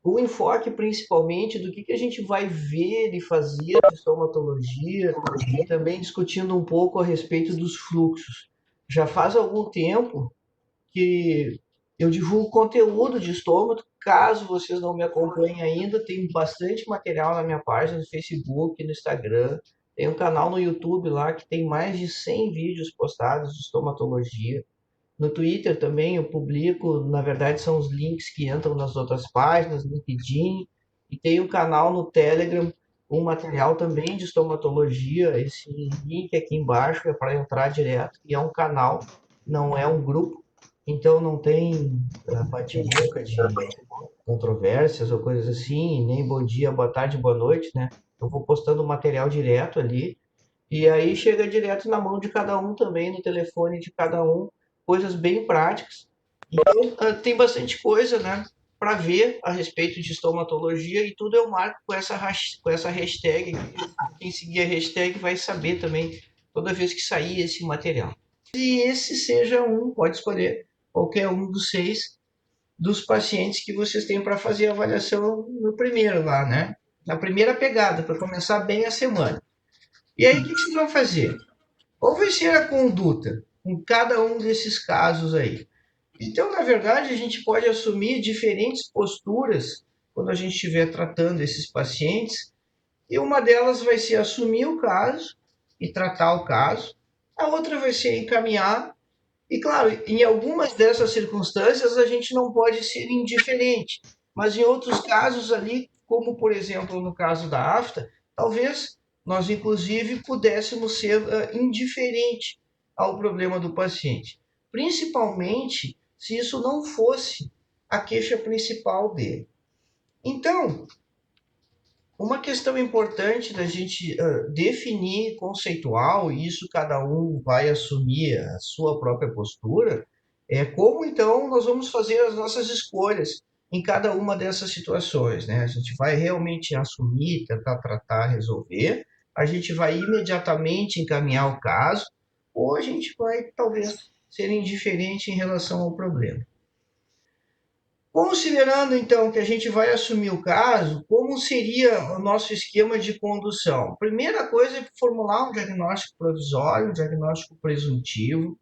com enfoque principalmente do que a gente vai ver e fazer de estomatologia e também discutindo um pouco a respeito dos fluxos. Já faz algum tempo que eu divulgo conteúdo de estômago. Caso vocês não me acompanhem ainda, tem bastante material na minha página no Facebook, no Instagram. Tem um canal no YouTube lá que tem mais de 100 vídeos postados de estomatologia. No Twitter também eu publico, na verdade são os links que entram nas outras páginas, LinkedIn, e tem um canal no Telegram, um material também de estomatologia. Esse link aqui embaixo é para entrar direto, e é um canal, não é um grupo, então não tem bate-boca de controvérsias ou coisas assim, nem bom dia, boa tarde, boa noite, né? Eu vou postando o material direto ali, e aí chega direto na mão de cada um também, no telefone de cada um, coisas bem práticas. Então, tem bastante coisa, né, para ver a respeito de estomatologia, e tudo eu marco com essa hashtag. Quem seguir a hashtag vai saber também toda vez que sair esse material. E esse seja um, pode escolher qualquer um dos 6 dos pacientes que vocês têm para fazer a avaliação no primeiro lá, né? Na primeira pegada, para começar bem a semana. E aí, o que vocês vão fazer? Qual vai ser a conduta em cada um desses casos aí? Então, na verdade, a gente pode assumir diferentes posturas quando a gente estiver tratando esses pacientes, e uma delas vai ser assumir o caso e tratar o caso, a outra vai ser encaminhar, e claro, em algumas dessas circunstâncias a gente não pode ser indiferente, mas em outros casos ali, como por exemplo no caso da afta, talvez nós inclusive pudéssemos ser indiferente ao problema do paciente, principalmente se isso não fosse a queixa principal dele. Então, uma questão importante da gente definir conceitual, e isso cada um vai assumir a sua própria postura, é como então nós vamos fazer as nossas escolhas em cada uma dessas situações, né? A gente vai realmente assumir, tentar tratar, resolver, a gente vai imediatamente encaminhar o caso, ou a gente vai talvez ser indiferente em relação ao problema. Considerando então que a gente vai assumir o caso, como seria o nosso esquema de condução? Primeira coisa é formular um diagnóstico provisório, um diagnóstico presuntivo,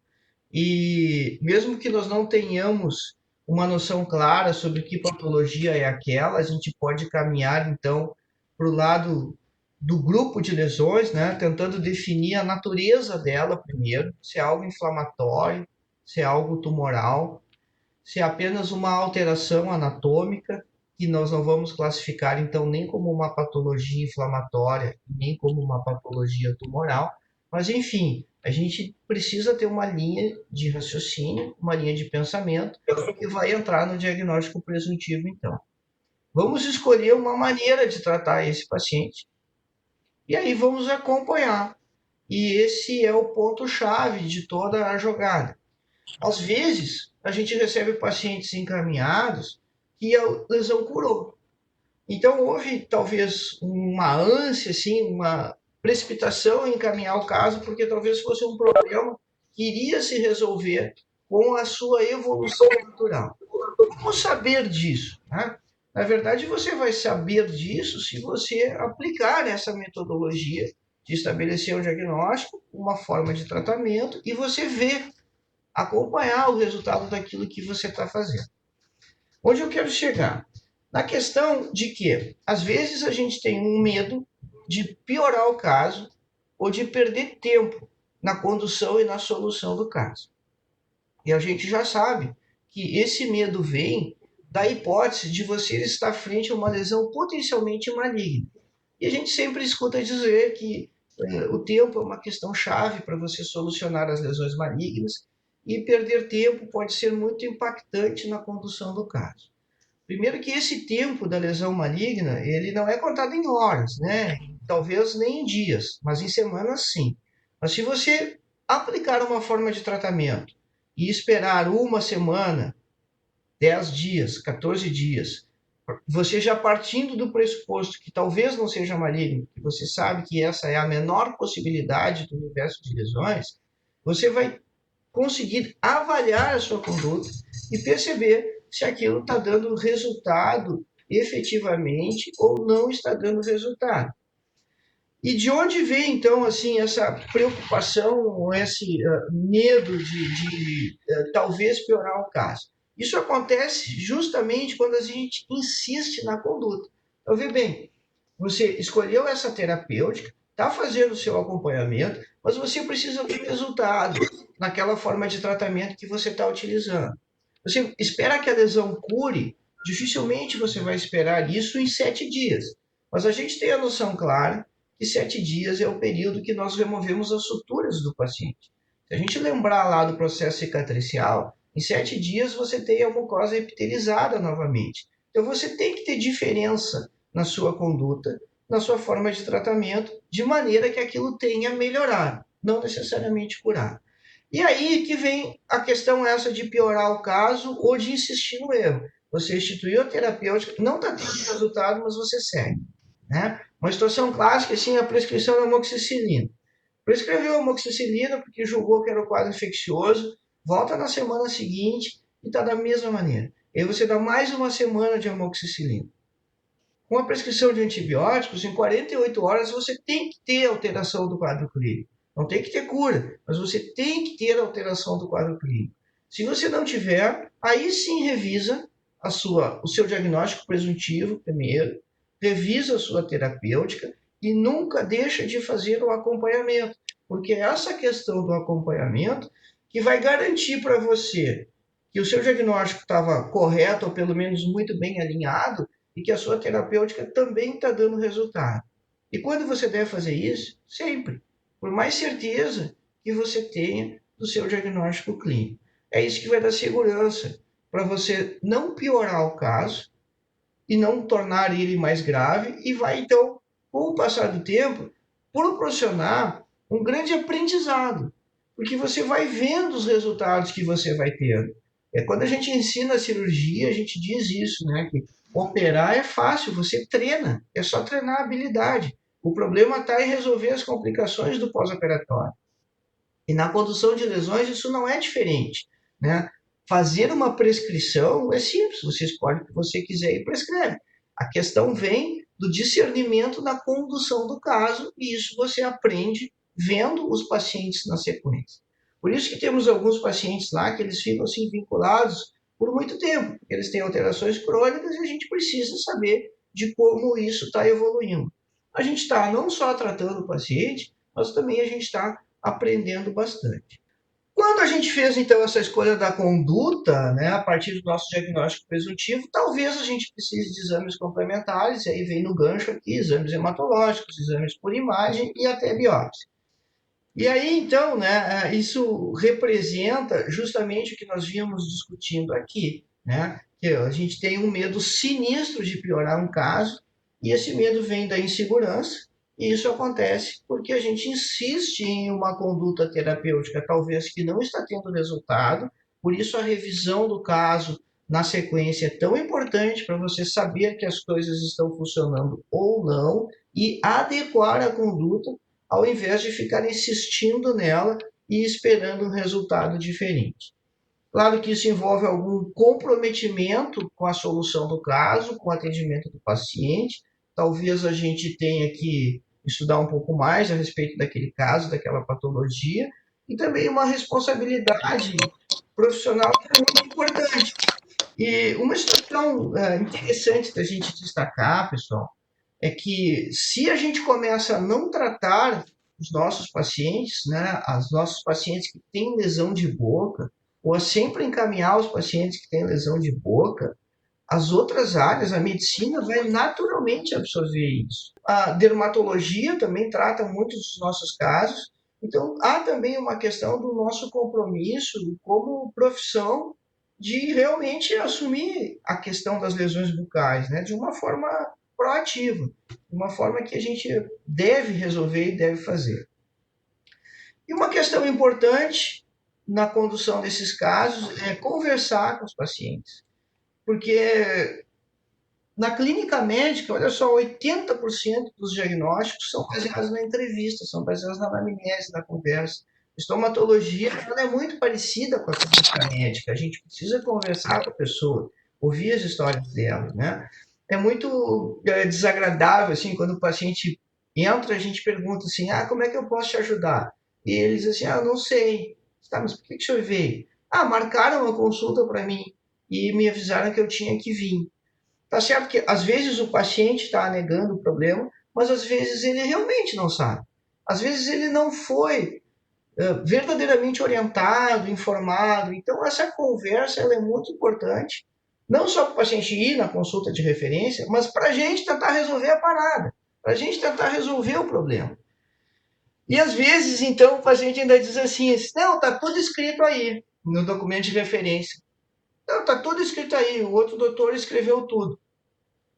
e mesmo que nós não tenhamos uma noção clara sobre que patologia é aquela, a gente pode caminhar então para o lado do grupo de lesões, né, tentando definir a natureza dela primeiro, se é algo inflamatório, se é algo tumoral, se é apenas uma alteração anatômica, que nós não vamos classificar então nem como uma patologia inflamatória, nem como uma patologia tumoral, mas enfim, a gente precisa ter uma linha de raciocínio, uma linha de pensamento que vai entrar no diagnóstico presuntivo então. Vamos escolher uma maneira de tratar esse paciente e aí vamos acompanhar. E esse é o ponto-chave de toda a jogada. Às vezes, a gente recebe pacientes encaminhados que a lesão curou. Então, houve talvez uma ânsia, assim, uma precipitação em encaminhar o caso, porque talvez fosse um problema que iria se resolver com a sua evolução natural. Como saber disso? Né? Na verdade, você vai saber disso se você aplicar essa metodologia de estabelecer um diagnóstico, uma forma de tratamento, e você ver, acompanhar o resultado daquilo que você está fazendo. Onde eu quero chegar? Na questão de que, às vezes, a gente tem um medo de piorar o caso ou de perder tempo na condução e na solução do caso. E a gente já sabe que esse medo vem da hipótese de você estar frente a uma lesão potencialmente maligna. E a gente sempre escuta dizer que o tempo é uma questão chave para você solucionar as lesões malignas, e perder tempo pode ser muito impactante na condução do caso. Primeiro que esse tempo da lesão maligna, ele não é contado em horas, né? Talvez nem em dias, mas em semanas sim. Mas se você aplicar uma forma de tratamento e esperar uma semana, 10 dias, 14 dias, você já partindo do pressuposto que talvez não seja maligno, que você sabe que essa é a menor possibilidade do universo de lesões, você vai conseguir avaliar a sua conduta e perceber se aquilo está dando resultado efetivamente ou não está dando resultado. E de onde vem, então, assim, essa preocupação, ou esse medo de talvez piorar o caso? Isso acontece justamente quando a gente insiste na conduta. Então, vê bem, você escolheu essa terapêutica, está fazendo o seu acompanhamento, mas você precisa ver resultado naquela forma de tratamento que você está utilizando. Você espera que a lesão cure, dificilmente você vai esperar isso em 7 dias. Mas a gente tem a noção clara que 7 dias é o período que nós removemos as suturas do paciente. Se a gente lembrar lá do processo cicatricial, em 7 dias você tem a mucosa epitelizada novamente. Então você tem que ter diferença na sua conduta, na sua forma de tratamento, de maneira que aquilo tenha melhorado, não necessariamente curado. E aí que vem a questão essa de piorar o caso ou de insistir no erro. Você instituiu a terapêutica, não está tendo resultado, mas você segue. Né? Uma situação clássica, assim, é a prescrição da amoxicilina. Prescreveu amoxicilina porque julgou que era o quadro infeccioso, volta na semana seguinte e está da mesma maneira. E aí você dá mais uma semana de amoxicilina. Com a prescrição de antibióticos, em 48 horas você tem que ter alteração do quadro clínico. Não tem que ter cura, mas você tem que ter alteração do quadro clínico. Se você não tiver, aí sim revisa o seu diagnóstico presuntivo primeiro, revisa a sua terapêutica e nunca deixa de fazer o acompanhamento, porque é essa questão do acompanhamento que vai garantir para você que o seu diagnóstico estava correto ou pelo menos muito bem alinhado e que a sua terapêutica também está dando resultado. E quando você deve fazer isso? Sempre. Por mais certeza que você tenha do seu diagnóstico clínico. É isso que vai dar segurança para você não piorar o caso e não tornar ele mais grave e vai, então, com o passar do tempo, proporcionar um grande aprendizado, porque você vai vendo os resultados que você vai tendo. Quando a gente ensina a cirurgia, a gente diz isso, né? Que operar é fácil, você treina, é só treinar a habilidade. O problema está em resolver as complicações do pós-operatório. E na condução de lesões isso não é diferente, né? Fazer uma prescrição é simples, você escolhe o que você quiser e prescreve. A questão vem do discernimento da condução do caso e isso você aprende vendo os pacientes na sequência. Por isso que temos alguns pacientes lá que eles ficam assim vinculados por muito tempo, porque eles têm alterações crônicas e a gente precisa saber de como isso está evoluindo. A gente está não só tratando o paciente, mas também a gente está aprendendo bastante. Quando a gente fez então essa escolha da conduta, né, a partir do nosso diagnóstico presuntivo, talvez a gente precise de exames complementares, e aí vem no gancho aqui, exames hematológicos, exames por imagem e até biópsia. E aí então, né, isso representa justamente o que nós vínhamos discutindo aqui, né, que a gente tem um medo sinistro de piorar um caso, e esse medo vem da insegurança, e isso acontece porque a gente insiste em uma conduta terapêutica, talvez que não está tendo resultado, por isso a revisão do caso na sequência é tão importante para você saber que as coisas estão funcionando ou não e adequar a conduta ao invés de ficar insistindo nela e esperando um resultado diferente. Claro que isso envolve algum comprometimento com a solução do caso, com o atendimento do paciente. Talvez a gente tenha que estudar um pouco mais a respeito daquele caso, daquela patologia, e também uma responsabilidade profissional que é muito importante. E uma situação interessante da gente destacar, pessoal, é que se a gente começa a não tratar os nossos pacientes, né, os nossos pacientes que têm lesão de boca, ou a sempre encaminhar os pacientes que têm lesão de boca, as outras áreas, a medicina vai naturalmente absorver isso. A dermatologia também trata muitos dos nossos casos, então há também uma questão do nosso compromisso como profissão de realmente assumir a questão das lesões bucais, né, de uma forma proativa, de uma forma que a gente deve resolver e deve fazer. E uma questão importante na condução desses casos é conversar com os pacientes, porque na clínica médica, olha só, 80% dos diagnósticos são baseados na entrevista, são baseados na anamnese, na conversa. Estomatologia, ela é muito parecida com a clínica médica. A gente precisa conversar com a pessoa, ouvir as histórias dela, né? é muito desagradável, assim, quando o paciente entra, a gente pergunta assim, como é que eu posso te ajudar? E eles dizem assim, eu não sei. Tá, mas por que o senhor veio? Marcaram uma consulta para mim e me avisaram que eu tinha que vir. Tá certo que às vezes o paciente está negando o problema, mas às vezes ele realmente não sabe. Às vezes ele não foi verdadeiramente orientado, informado. Então, essa conversa ela é muito importante, não só para o paciente ir na consulta de referência, mas para a gente tentar resolver a parada, para a gente tentar resolver o problema. E às vezes, então, o paciente ainda diz assim: não, está tudo escrito aí no documento de referência. Não, está tudo escrito aí, o outro doutor escreveu tudo.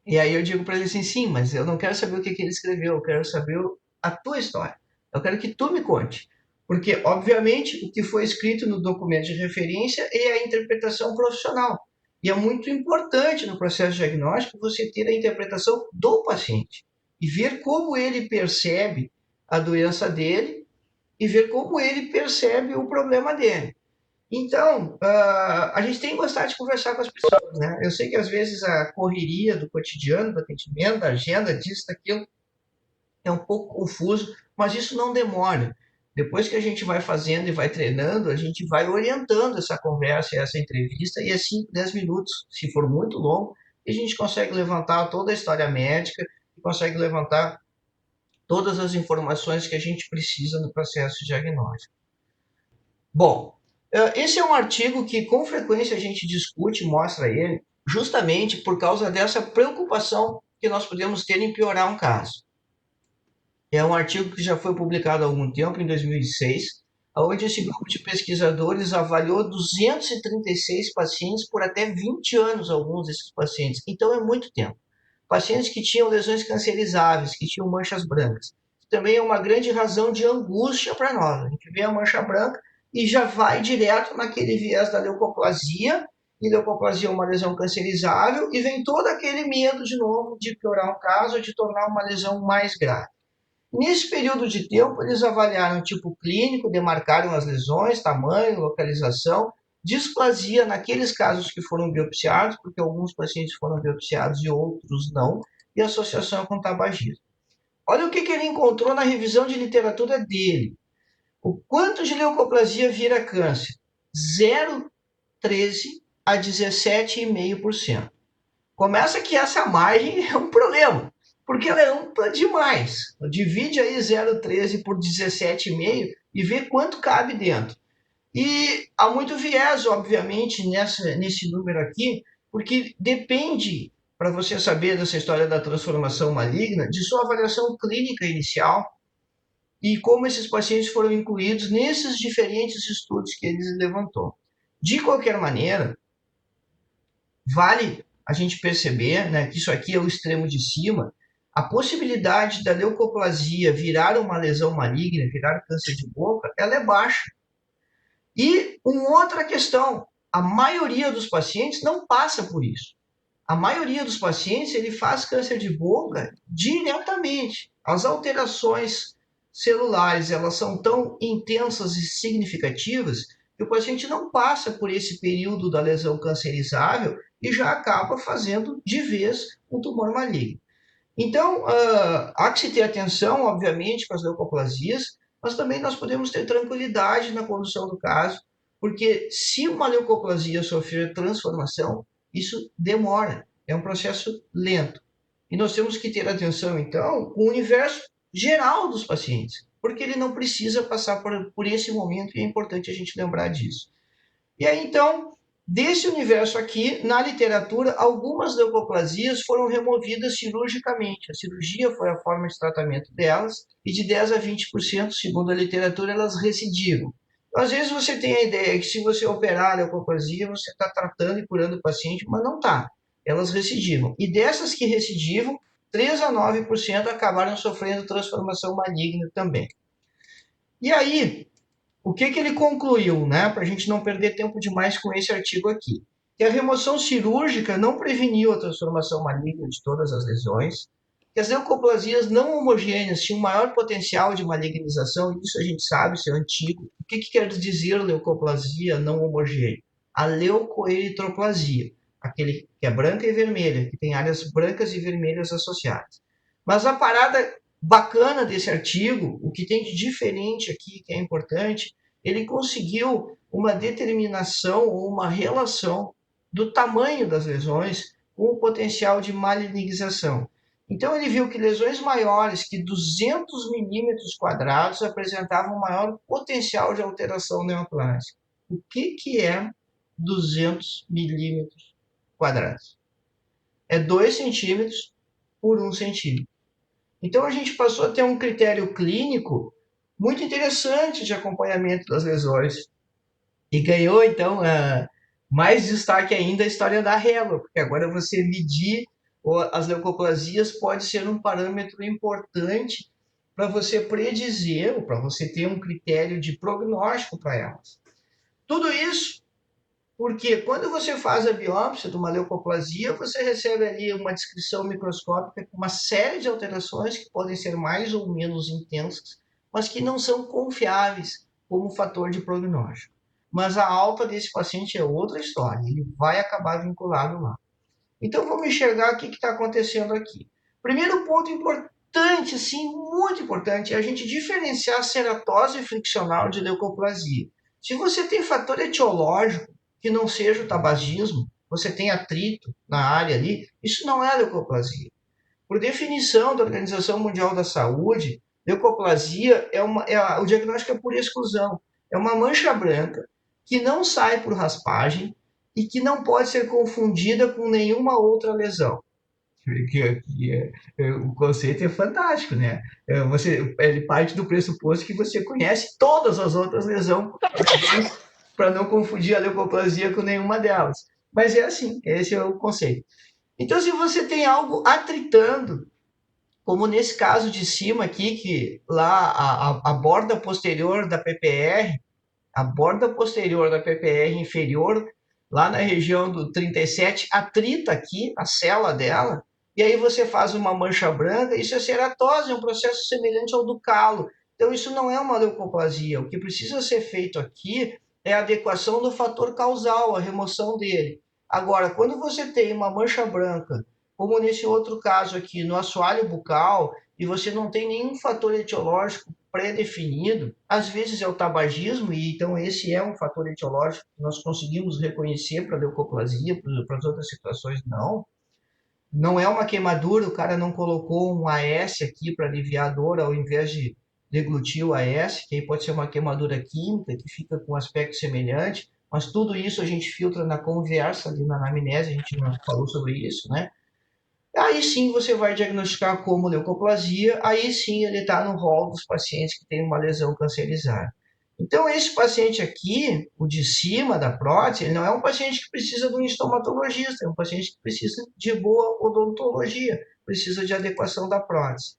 E aí eu digo para ele assim: sim, mas eu não quero saber o que ele escreveu, eu quero saber a tua história. Eu quero que tu me conte. Porque, obviamente, o que foi escrito no documento de referência é a interpretação profissional. E é muito importante no processo diagnóstico você ter a interpretação do paciente e ver como ele percebe a doença dele e ver como ele percebe o problema dele. Então, a gente tem que gostar de conversar com as pessoas, né? Eu sei que às vezes a correria do cotidiano, do atendimento, da agenda, disso, daquilo, é um pouco confuso, mas isso não demora. Depois que a gente vai fazendo e vai treinando, a gente vai orientando essa conversa, essa entrevista, e assim, 10 minutos, se for muito longo, a gente consegue levantar toda a história médica e consegue levantar todas as informações que a gente precisa no processo diagnóstico. Bom, esse é um artigo que com frequência a gente discute, mostra ele, justamente por causa dessa preocupação que nós podemos ter em piorar um caso. É um artigo que já foi publicado há algum tempo, em 2006, onde esse grupo de pesquisadores avaliou 236 pacientes por até 20 anos, alguns desses pacientes. Então é muito tempo. Pacientes que tinham lesões cancerizáveis, que tinham manchas brancas. Também é uma grande razão de angústia para nós. A gente vê a mancha branca e já vai direto naquele viés da leucoplasia, e leucoplasia é uma lesão cancerizável, e vem todo aquele medo de novo de piorar um caso, de tornar uma lesão mais grave. Nesse período de tempo, eles avaliaram o tipo clínico, demarcaram as lesões, tamanho, localização, displasia naqueles casos que foram biopsiados, porque alguns pacientes foram biopsiados e outros não, e associação com tabagismo. Olha o que ele encontrou na revisão de literatura dele. O quanto de leucoplasia vira câncer? 0,13 a 17,5%. Começa que essa margem é um problema, porque ela é ampla demais. Divide aí 0,13 por 17,5 e vê quanto cabe dentro. E há muito viés, obviamente, nesse número aqui, porque depende, para você saber dessa história da transformação maligna, de sua avaliação clínica inicial e como esses pacientes foram incluídos nesses diferentes estudos que eles levantou. De qualquer maneira, vale a gente perceber, né, que isso aqui é o extremo de cima, a possibilidade da leucoplasia virar uma lesão maligna, virar câncer de boca, ela é baixa. E uma outra questão, a maioria dos pacientes não passa por isso. A maioria dos pacientes ele faz câncer de boca diretamente. As alterações celulares elas são tão intensas e significativas que o paciente não passa por esse período da lesão cancerizável e já acaba fazendo de vez um tumor maligno. Então, há que se ter atenção, obviamente, com as leucoplasias, mas também nós podemos ter tranquilidade na condução do caso, porque se uma leucoplasia sofrer transformação, isso demora, é um processo lento. E nós temos que ter atenção, então, com o universo geral dos pacientes, porque ele não precisa passar por esse momento e é importante a gente lembrar disso. E aí, então, desse universo aqui, na literatura, algumas leucoplasias foram removidas cirurgicamente. A cirurgia foi a forma de tratamento delas, e de 10 a 20%, segundo a literatura, elas recidivam. Então, às vezes você tem a ideia que se você operar a leucoplasia, você está tratando e curando o paciente, mas não está. Elas recidivam. E dessas que recidivam, 3 a 9% acabaram sofrendo transformação maligna também. E aí, o que ele concluiu, né, para a gente não perder tempo demais com esse artigo aqui? Que a remoção cirúrgica não preveniu a transformação maligna de todas as lesões, que as leucoplasias não homogêneas tinham maior potencial de malignização, e isso a gente sabe, isso é antigo. O que quer dizer leucoplasia não homogênea? A leucoeritroplasia, aquele que é branca e vermelha, que tem áreas brancas e vermelhas associadas. Mas a parada bacana desse artigo, o que tem de diferente aqui, que é importante, ele conseguiu uma determinação ou uma relação do tamanho das lesões com o potencial de malignização. Então ele viu que lesões maiores que 200 milímetros quadrados apresentavam maior potencial de alteração neoplásica. O que é 200 milímetros quadrados? É 2 centímetros por 1 centímetro. Então a gente passou a ter um critério clínico muito interessante de acompanhamento das lesões. E ganhou, então, mais destaque ainda a história da régua, porque agora você medir as leucoplasias pode ser um parâmetro importante para você predizer, ou para você ter um critério de prognóstico para elas. Tudo isso porque quando você faz a biópsia de uma leucoplasia, você recebe ali uma descrição microscópica com uma série de alterações que podem ser mais ou menos intensas, mas que não são confiáveis como fator de prognóstico. Mas a alta desse paciente é outra história, ele vai acabar vinculado lá. Então vamos enxergar o que está acontecendo aqui. Primeiro ponto importante, sim, muito importante, é a gente diferenciar a ceratose friccional de leucoplasia. Se você tem fator etiológico, que não seja o tabagismo, você tem atrito na área ali, isso não é leucoplasia. Por definição da Organização Mundial da Saúde, leucoplasia o diagnóstico é por exclusão. É uma mancha branca que não sai por raspagem e que não pode ser confundida com nenhuma outra lesão. O conceito é fantástico, né? Ele parte do pressuposto que você conhece todas as outras lesões para não confundir a leucoplasia com nenhuma delas. Mas é assim, esse é o conceito. Então, se você tem algo atritando, como nesse caso de cima aqui, que lá a borda posterior da PPR, a borda posterior da PPR inferior, lá na região do 37, atrita aqui a célula dela, e aí você faz uma mancha branca, isso é ceratose, é um processo semelhante ao do calo. Então, isso não é uma leucoplasia. O que precisa ser feito aqui é a adequação do fator causal, a remoção dele. Agora, quando você tem uma mancha branca, como nesse outro caso aqui, no assoalho bucal, e você não tem nenhum fator etiológico pré-definido, às vezes é o tabagismo, e então esse é um fator etiológico que nós conseguimos reconhecer para a leucoplasia, para as outras situações não. Não é uma queimadura, o cara não colocou um AS aqui para aliviar a dor, ao invés de deglutir o AS, que aí pode ser uma queimadura química, que fica com um aspecto semelhante, mas tudo isso a gente filtra na conversa, ali na anamnese, a gente não falou sobre isso, né? Aí sim você vai diagnosticar como leucoplasia, aí sim ele está no rol dos pacientes que têm uma lesão cancerizada. Então, esse paciente aqui, o de cima da prótese, ele não é um paciente que precisa de um estomatologista, é um paciente que precisa de boa odontologia, precisa de adequação da prótese.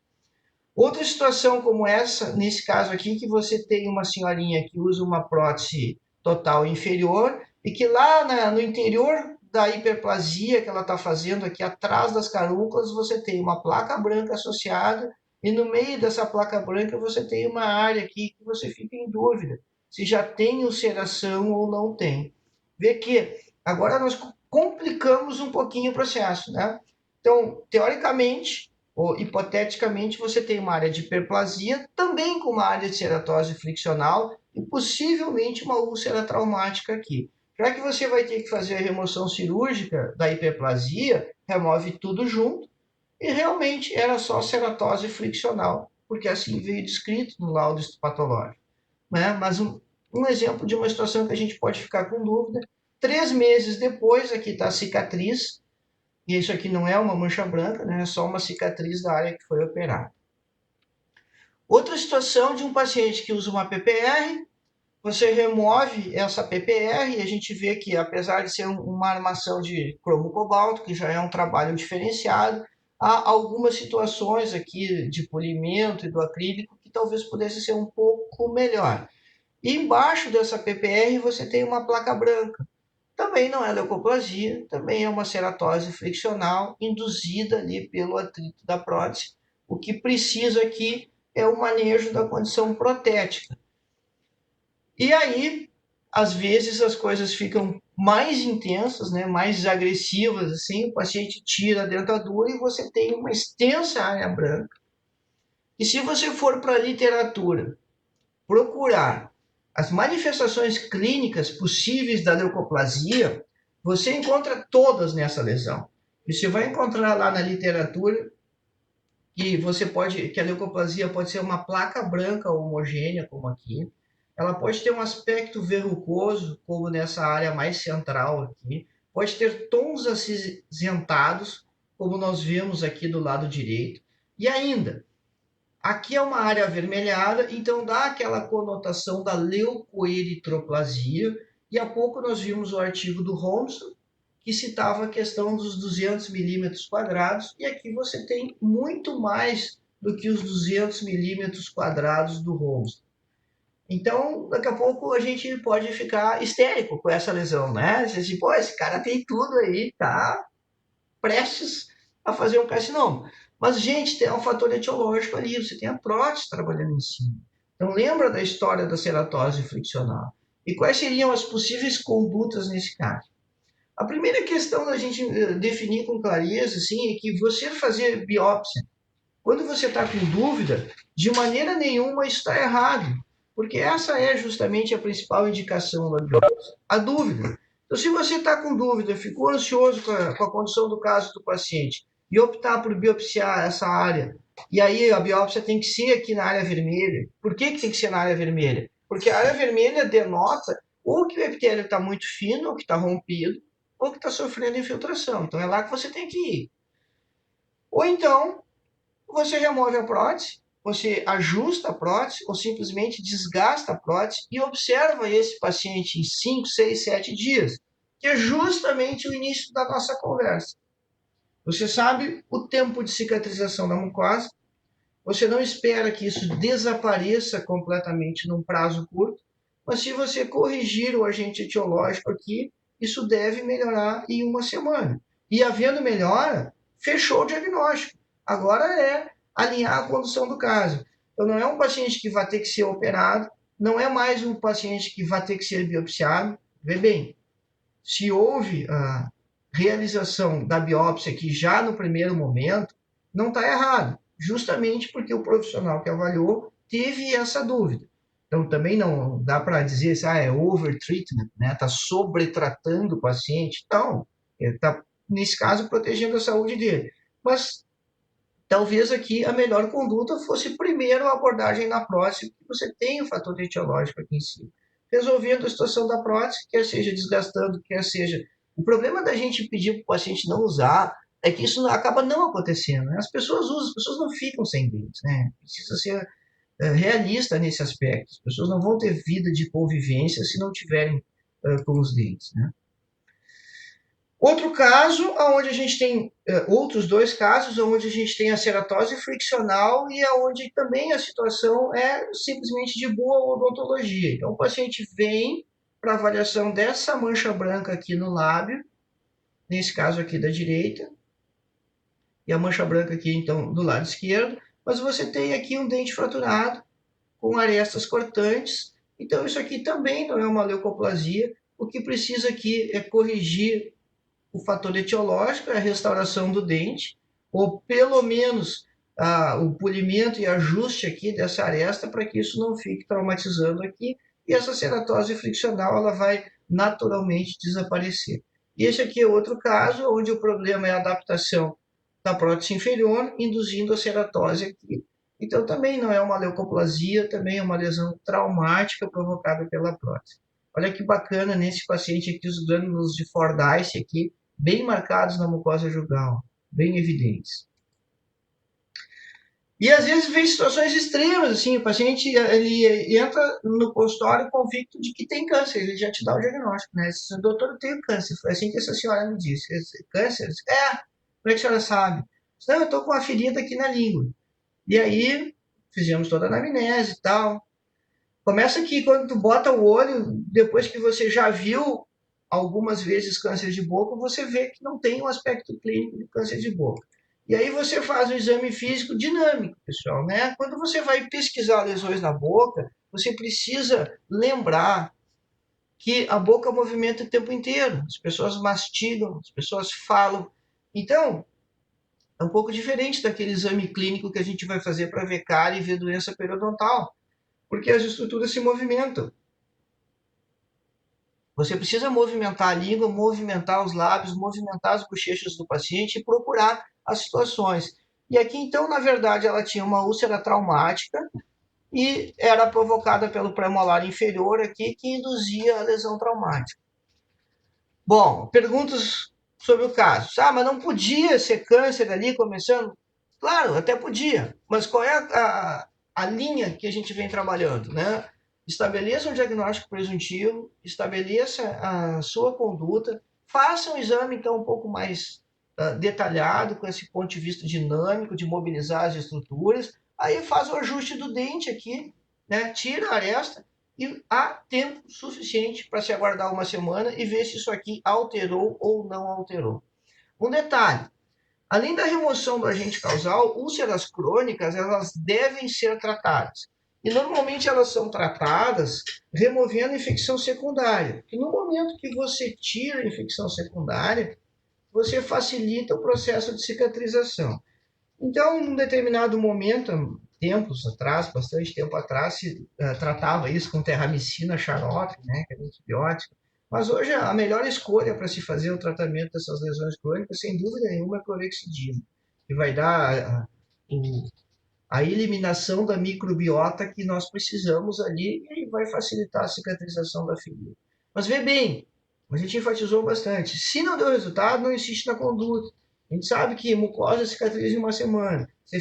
Outra situação como essa, nesse caso aqui, que você tem uma senhorinha que usa uma prótese total inferior e que lá no interior da hiperplasia que ela está fazendo aqui atrás das carúnculas, você tem uma placa branca associada e no meio dessa placa branca você tem uma área aqui que você fica em dúvida se já tem ulceração ou não tem. Vê que agora nós complicamos um pouquinho o processo, né? Então, teoricamente, ou hipoteticamente, você tem uma área de hiperplasia, também com uma área de ceratose friccional e possivelmente uma úlcera traumática aqui. Já que você vai ter que fazer a remoção cirúrgica da hiperplasia, remove tudo junto e realmente era só ceratose friccional, porque assim veio descrito no laudo histopatológico. Né? Mas um exemplo de uma situação que a gente pode ficar com dúvida, 3 meses depois, aqui está a cicatriz, e isso aqui não é uma mancha branca, né? É só uma cicatriz da área que foi operada. Outra situação de um paciente que usa uma PPR, você remove essa PPR e a gente vê que, apesar de ser uma armação de cromo cobalto, que já é um trabalho diferenciado, há algumas situações aqui de polimento e do acrílico que talvez pudesse ser um pouco melhor. E embaixo dessa PPR você tem uma placa branca. Também não é leucoplasia, também é uma ceratose friccional induzida ali pelo atrito da prótese. O que precisa aqui é o manejo da condição protética. E aí, às vezes, as coisas ficam mais intensas, né, mais agressivas, assim, o paciente tira a dentadura e você tem uma extensa área branca. E se você for para a literatura procurar as manifestações clínicas possíveis da leucoplasia, você encontra todas nessa lesão. E você vai encontrar lá na literatura que a leucoplasia pode ser uma placa branca homogênea, como aqui. Ela pode ter um aspecto verrucoso, como nessa área mais central aqui. Pode ter tons acinzentados, como nós vemos aqui do lado direito. E ainda, aqui é uma área avermelhada, então dá aquela conotação da leucoeritroplasia. E há pouco nós vimos o artigo do Holmes, que citava a questão dos 200 milímetros quadrados, e aqui você tem muito mais do que os 200 milímetros quadrados do Holmes. Então, daqui a pouco a gente pode ficar histérico com essa lesão, né? Você diz, pô, esse cara tem tudo aí, tá prestes a fazer um carcinoma. Mas, gente, tem um fator etiológico ali, você tem a prótese trabalhando em cima. Então, lembra da história da ceratose friccional. E quais seriam as possíveis condutas nesse caso? A primeira questão da gente definir com clareza assim, é que você fazer biópsia, quando você está com dúvida, de maneira nenhuma está errado, porque essa é justamente a principal indicação da biópsia, a dúvida. Então, se você está com dúvida, ficou ansioso com a condição do caso do paciente e optar por biopsiar essa área, e aí a biópsia tem que ser aqui na área vermelha. Por que tem que ser na área vermelha? Porque a área vermelha denota ou que o epitélio está muito fino, ou que está rompido, ou que está sofrendo infiltração. Então é lá que você tem que ir. Ou então, você remove a prótese, você ajusta a prótese, ou simplesmente desgasta a prótese e observa esse paciente em 5, 6, 7 dias, que é justamente o início da nossa conversa. Você sabe o tempo de cicatrização da mucosa, você não espera que isso desapareça completamente num prazo curto, mas se você corrigir o agente etiológico aqui, isso deve melhorar em uma semana. E havendo melhora, fechou o diagnóstico. Agora é alinhar a condução do caso. Então não é um paciente que vai ter que ser operado, não é mais um paciente que vai ter que ser biopsiado. Vê bem, se houve a realização da biópsia aqui já no primeiro momento, não está errado, justamente porque o profissional que avaliou teve essa dúvida. Então, também não dá para dizer se é overtreatment, né? Está sobretratando o paciente. Não, ele está, nesse caso, protegendo a saúde dele. Mas talvez aqui a melhor conduta fosse primeiro a abordagem na prótese, porque você tem o fator etiológico aqui em cima. Resolvendo a situação da prótese, quer seja desgastando, quer seja... O problema da gente pedir para o paciente não usar é que isso acaba não acontecendo. Né? As pessoas usam, as pessoas não ficam sem dentes. Né? Precisa ser realista nesse aspecto. As pessoas não vão ter vida de convivência se não tiverem com os dentes. Né? Outro caso, onde a gente tem outros dois casos, onde a gente tem a ceratose friccional e onde também a situação é simplesmente de boa odontologia. Então, o paciente vem para avaliação dessa mancha branca aqui no lábio, nesse caso aqui da direita, e a mancha branca aqui, então, do lado esquerdo, mas você tem aqui um dente fraturado, com arestas cortantes, então isso aqui também não é uma leucoplasia, o que precisa aqui é corrigir o fator etiológico, é a restauração do dente, ou pelo menos o polimento e ajuste aqui dessa aresta para que isso não fique traumatizando aqui, e essa ceratose friccional ela vai naturalmente desaparecer. E esse aqui é outro caso, onde o problema é a adaptação da prótese inferior, induzindo a ceratose aqui. Então também não é uma leucoplasia, também é uma lesão traumática provocada pela prótese. Olha que bacana nesse paciente aqui, os glândulos de Fordyce aqui, bem marcados na mucosa jugal, bem evidentes. E às vezes vem situações extremas, assim, o paciente ele entra no consultório convicto de que tem câncer, ele já te dá o diagnóstico, né? Doutor, eu tenho câncer. Foi assim que essa senhora me disse. Câncer? É, como é que a senhora sabe? Não, eu estou com uma ferida aqui na língua. E aí, fizemos toda a anamnese e tal. Começa que quando tu bota o olho, depois que você já viu algumas vezes câncer de boca, você vê que não tem um aspecto clínico de câncer de boca. E aí você faz um exame físico dinâmico, pessoal, né? Quando você vai pesquisar lesões na boca, você precisa lembrar que a boca movimenta o tempo inteiro, as pessoas mastigam, as pessoas falam. Então, é um pouco diferente daquele exame clínico que a gente vai fazer para ver cárie e ver doença periodontal, porque as estruturas se movimentam. Você precisa movimentar a língua, movimentar os lábios, movimentar as bochechas do paciente e procurar as situações. E aqui, então, na verdade, ela tinha uma úlcera traumática e era provocada pelo premolar inferior aqui, que induzia a lesão traumática. Bom, perguntas sobre o caso. Ah, mas não podia ser câncer ali começando? Claro, até podia, mas qual é a linha que a gente vem trabalhando, né? Estabeleça um diagnóstico presuntivo, estabeleça a sua conduta, faça um exame, então, um pouco mais detalhado, com esse ponto de vista dinâmico, de mobilizar as estruturas, aí faz o ajuste do dente aqui, né? Tira a aresta, e há tempo suficiente para se aguardar uma semana e ver se isso aqui alterou ou não alterou. Um detalhe, além da remoção do agente causal, úlceras crônicas, elas devem ser tratadas. E normalmente elas são tratadas removendo a infecção secundária. E no momento que você tira a infecção secundária, você facilita o processo de cicatrização. Então, num determinado momento, tempos atrás, bastante tempo atrás, se tratava isso com terramicina xarope, né, que é antibiótico. Mas hoje a melhor escolha para se fazer o tratamento dessas lesões crônicas, sem dúvida nenhuma, é clorexidina, que vai dar a eliminação da microbiota que nós precisamos ali e vai facilitar a cicatrização da ferida. Mas vê bem, a gente enfatizou bastante, se não deu resultado, não insiste na conduta. A gente sabe que mucosa cicatriza em uma semana. Você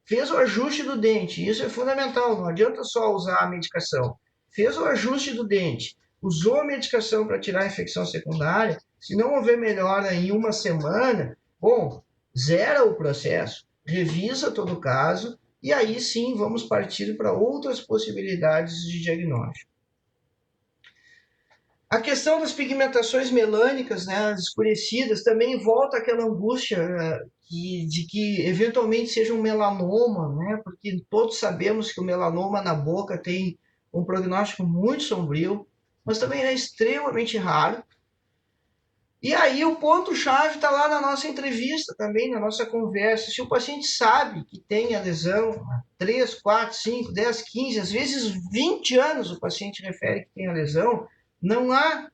fez o ajuste do dente, isso é fundamental, não adianta só usar a medicação. Fez o ajuste do dente, usou a medicação para tirar a infecção secundária, se não houver melhora em uma semana, bom, zera o processo, revisa todo o caso e aí sim vamos partir para outras possibilidades de diagnóstico. A questão das pigmentações melânicas, né, as escurecidas, também volta aquela angústia de que eventualmente seja um melanoma, né, porque todos sabemos que o melanoma na boca tem um prognóstico muito sombrio, mas também é extremamente raro. E aí o ponto-chave está lá na nossa entrevista também, na nossa conversa. Se o paciente sabe que tem a lesão há 3, 4, 5, 10, 15, às vezes 20 anos o paciente refere que tem a lesão, não há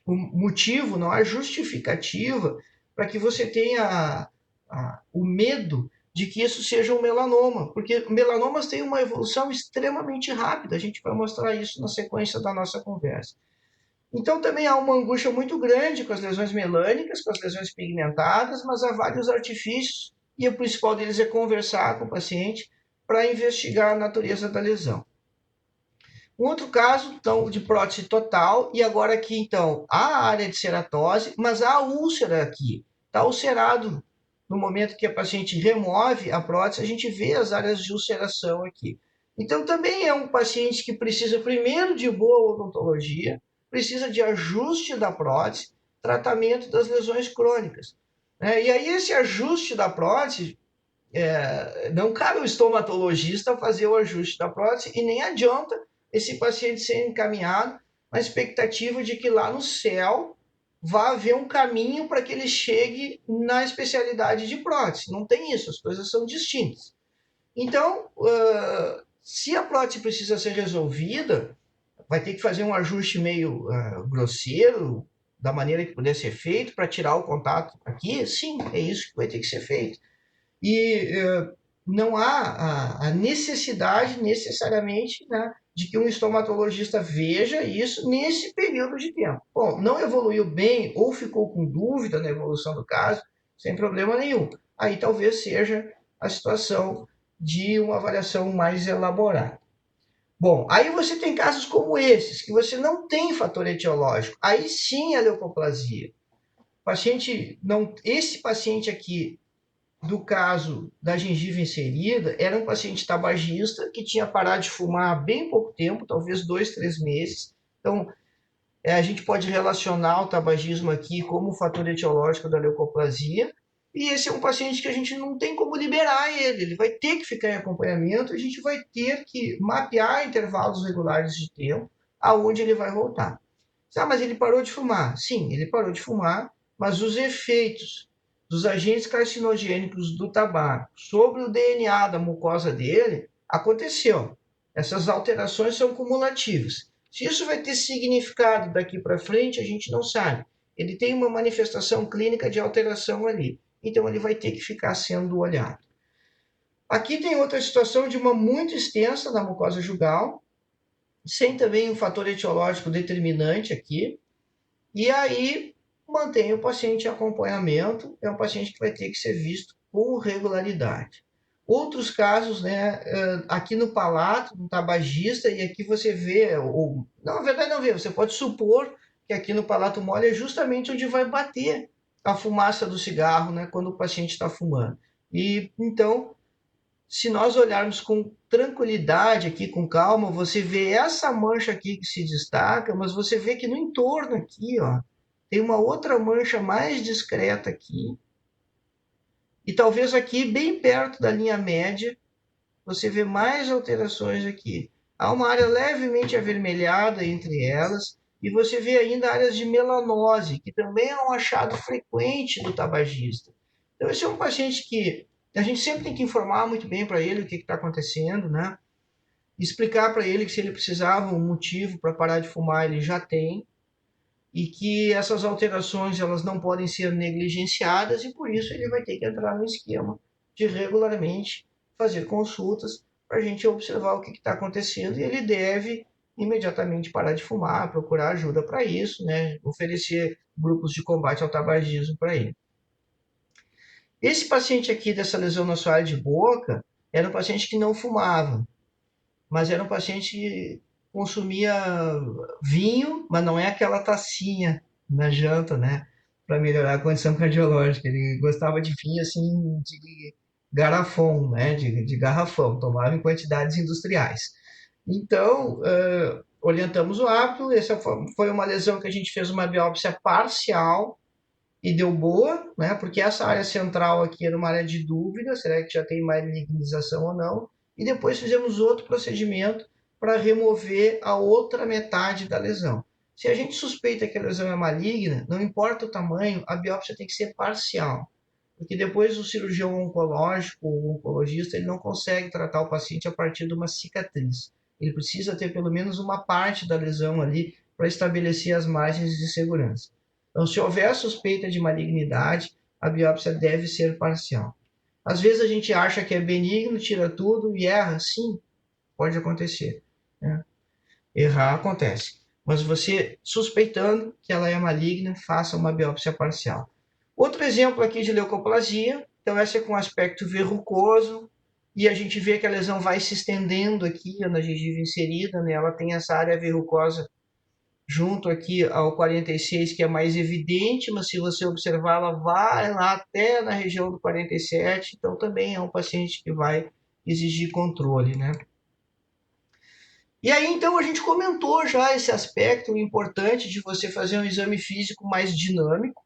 motivo, não há justificativa para que você tenha o medo de que isso seja um melanoma, porque melanomas têm uma evolução extremamente rápida, a gente vai mostrar isso na sequência da nossa conversa. Então, também há uma angústia muito grande com as lesões melânicas, com as lesões pigmentadas, mas há vários artifícios e o principal deles é conversar com o paciente para investigar a natureza da lesão. Um outro caso, então, de prótese total, e agora aqui, então, há a área de ceratose, mas há a úlcera aqui. Está ulcerado. No momento que a paciente remove a prótese, a gente vê as áreas de ulceração aqui. Então, também é um paciente que precisa, primeiro, de boa odontologia, precisa de ajuste da prótese, tratamento das lesões crônicas. E aí, esse ajuste da prótese, não cabe ao estomatologista fazer o ajuste da prótese e nem adianta esse paciente ser encaminhado na expectativa de que lá no céu vá haver um caminho para que ele chegue na especialidade de prótese. Não tem isso, as coisas são distintas. Então, se a prótese precisa ser resolvida, vai ter que fazer um ajuste meio grosseiro, da maneira que puder ser feito, para tirar o contato aqui, sim, é isso que vai ter que ser feito. E não há a necessidade, necessariamente, né, de que um estomatologista veja isso nesse período de tempo. Bom, não evoluiu bem ou ficou com dúvida na evolução do caso, sem problema nenhum. Aí talvez seja a situação de uma avaliação mais elaborada. Bom, aí você tem casos como esses, que você não tem fator etiológico. Aí sim a leucoplasia. Esse paciente aqui, do caso da gengiva inserida, era um paciente tabagista que tinha parado de fumar há bem pouco tempo, talvez 2, 3 meses. Então, a gente pode relacionar o tabagismo aqui como um fator etiológico da leucoplasia. E esse é um paciente que a gente não tem como liberar ele vai ter que ficar em acompanhamento, a gente vai ter que mapear intervalos regulares de tempo, aonde ele vai voltar. Ah, mas ele parou de fumar. Sim, ele parou de fumar, mas os efeitos dos agentes carcinogênicos do tabaco sobre o DNA da mucosa dele aconteceu. Essas alterações são cumulativas. Se isso vai ter significado daqui para frente, a gente não sabe. Ele tem uma manifestação clínica de alteração ali. Então ele vai ter que ficar sendo olhado. Aqui tem outra situação de uma muito extensa na mucosa jugal, sem também um fator etiológico determinante aqui. E aí mantém o paciente em acompanhamento, é um paciente que vai ter que ser visto com regularidade. Outros casos, né, aqui no palato, no tabagista, e aqui você vê, ou, não, na verdade não vê, você pode supor que aqui no palato mole é justamente onde vai bater a fumaça do cigarro, né, quando o paciente está fumando. E então, se nós olharmos com tranquilidade aqui, com calma, você vê essa mancha aqui que se destaca, mas você vê que no entorno aqui, ó, tem uma outra mancha mais discreta aqui. E talvez aqui, bem perto da linha média, você vê mais alterações aqui. Há uma área levemente avermelhada entre elas, e você vê ainda áreas de melanose, que também é um achado frequente do tabagista. Então, esse é um paciente que a gente sempre tem que informar muito bem para ele o que está acontecendo, né? Explicar para ele que se ele precisava um motivo para parar de fumar, ele já tem, e que essas alterações elas não podem ser negligenciadas e por isso ele vai ter que entrar no esquema de regularmente fazer consultas para a gente observar o que está acontecendo e ele deve imediatamente parar de fumar, procurar ajuda para isso, né? Oferecer grupos de combate ao tabagismo para ele. Esse paciente aqui dessa lesão no assoalho de boca era um paciente que não fumava, mas era um paciente que consumia vinho, mas não é aquela tacinha na janta, né? Para melhorar a condição cardiológica. Ele gostava de vinho assim, de garrafão, né? De garrafão, tomava em quantidades industriais. Então, orientamos o hábito. Essa foi uma lesão que a gente fez uma biópsia parcial e deu boa, né? Porque essa área central aqui era uma área de dúvida, será que já tem malignização ou não? E depois fizemos outro procedimento para remover a outra metade da lesão. Se a gente suspeita que a lesão é maligna, não importa o tamanho, a biópsia tem que ser parcial. Porque depois o cirurgião oncológico, o oncologista, ele não consegue tratar o paciente a partir de uma cicatriz. Ele precisa ter pelo menos uma parte da lesão ali para estabelecer as margens de segurança. Então, se houver suspeita de malignidade, a biópsia deve ser parcial. Às vezes a gente acha que é benigno, tira tudo e erra. Sim, pode acontecer, né? Errar acontece. Mas você, suspeitando que ela é maligna, faça uma biópsia parcial. Outro exemplo aqui de leucoplasia. Então, essa é com aspecto verrucoso. E a gente vê que a lesão vai se estendendo aqui na gengiva inserida, né? Ela tem essa área verrucosa junto aqui ao 46, que é mais evidente, mas se você observar, ela vai lá até na região do 47, então também é um paciente que vai exigir controle, né? E aí, então, a gente comentou já esse aspecto importante de você fazer um exame físico mais dinâmico,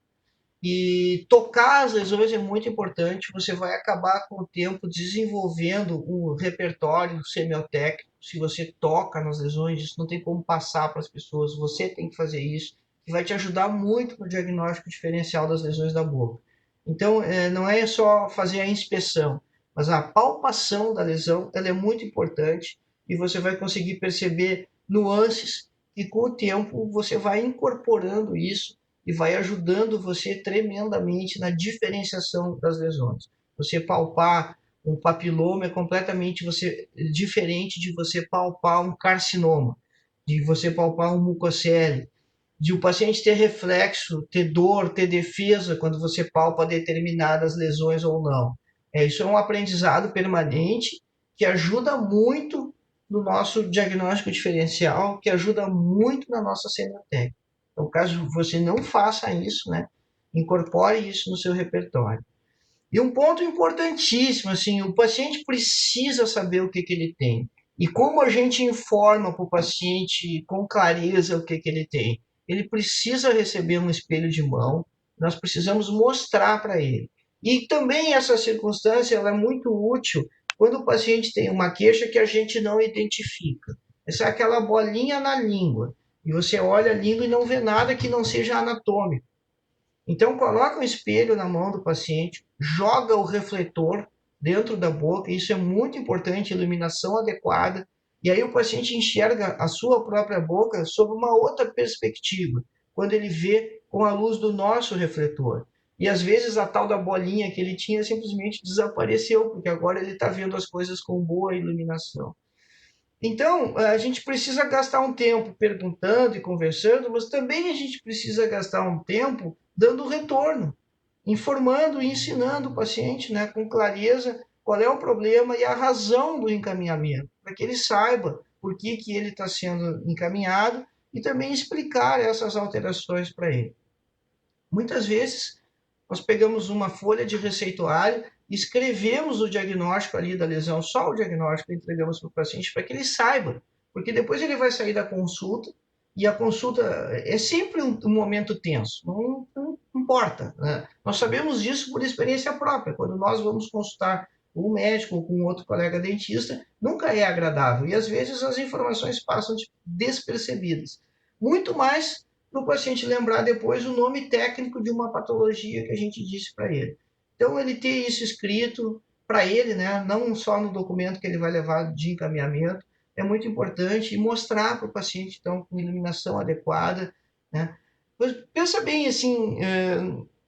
e tocar as lesões é muito importante. Você vai acabar com o tempo desenvolvendo um repertório semiotécnico. Se você toca nas lesões, isso não tem como passar para as pessoas. Você tem que fazer isso, que vai te ajudar muito no diagnóstico diferencial das lesões da boca. Então, não é só fazer a inspeção, mas a palpação da lesão ela é muito importante e você vai conseguir perceber nuances e com o tempo você vai incorporando isso e vai ajudando você tremendamente na diferenciação das lesões. Você palpar um papiloma é completamente diferente de você palpar um carcinoma, de você palpar um mucocele, de o paciente ter reflexo, ter dor, ter defesa quando você palpa determinadas lesões ou não. Isso é um aprendizado permanente que ajuda muito no nosso diagnóstico diferencial, que ajuda muito na nossa semiotécnica. Então, caso você não faça isso, né, incorpore isso no seu repertório. E um ponto importantíssimo, assim, o paciente precisa saber o que ele tem. E como a gente informa para o paciente com clareza o que ele tem? Ele precisa receber um espelho de mão, nós precisamos mostrar para ele. E também essa circunstância ela é muito útil quando o paciente tem uma queixa que a gente não identifica. Essa é aquela bolinha na língua. E você olha a língua e não vê nada que não seja anatômico. Então, coloca um espelho na mão do paciente, joga o refletor dentro da boca, isso é muito importante, iluminação adequada, e aí o paciente enxerga a sua própria boca sob uma outra perspectiva, quando ele vê com a luz do nosso refletor. E às vezes a tal da bolinha que ele tinha simplesmente desapareceu, porque agora ele está vendo as coisas com boa iluminação. Então, a gente precisa gastar um tempo perguntando e conversando, mas também a gente precisa gastar um tempo dando retorno, informando e ensinando o paciente, né, com clareza qual é o problema e a razão do encaminhamento, para que ele saiba por que ele está sendo encaminhado e também explicar essas alterações para ele. Muitas vezes, nós pegamos uma folha de receituário, escrevemos o diagnóstico ali da lesão, só o diagnóstico, e entregamos para o paciente para que ele saiba, porque depois ele vai sair da consulta e a consulta é sempre um momento tenso, não importa. Né? Nós sabemos disso por experiência própria. Quando nós vamos consultar um médico ou com outro colega dentista, nunca é agradável e às vezes as informações passam despercebidas. Muito mais para o paciente lembrar depois o nome técnico de uma patologia que a gente disse para ele. Então, ele ter isso escrito para ele, né, não só no documento que ele vai levar de encaminhamento, é muito importante e mostrar para o paciente, então, com iluminação adequada. Né. Mas pensa bem, assim,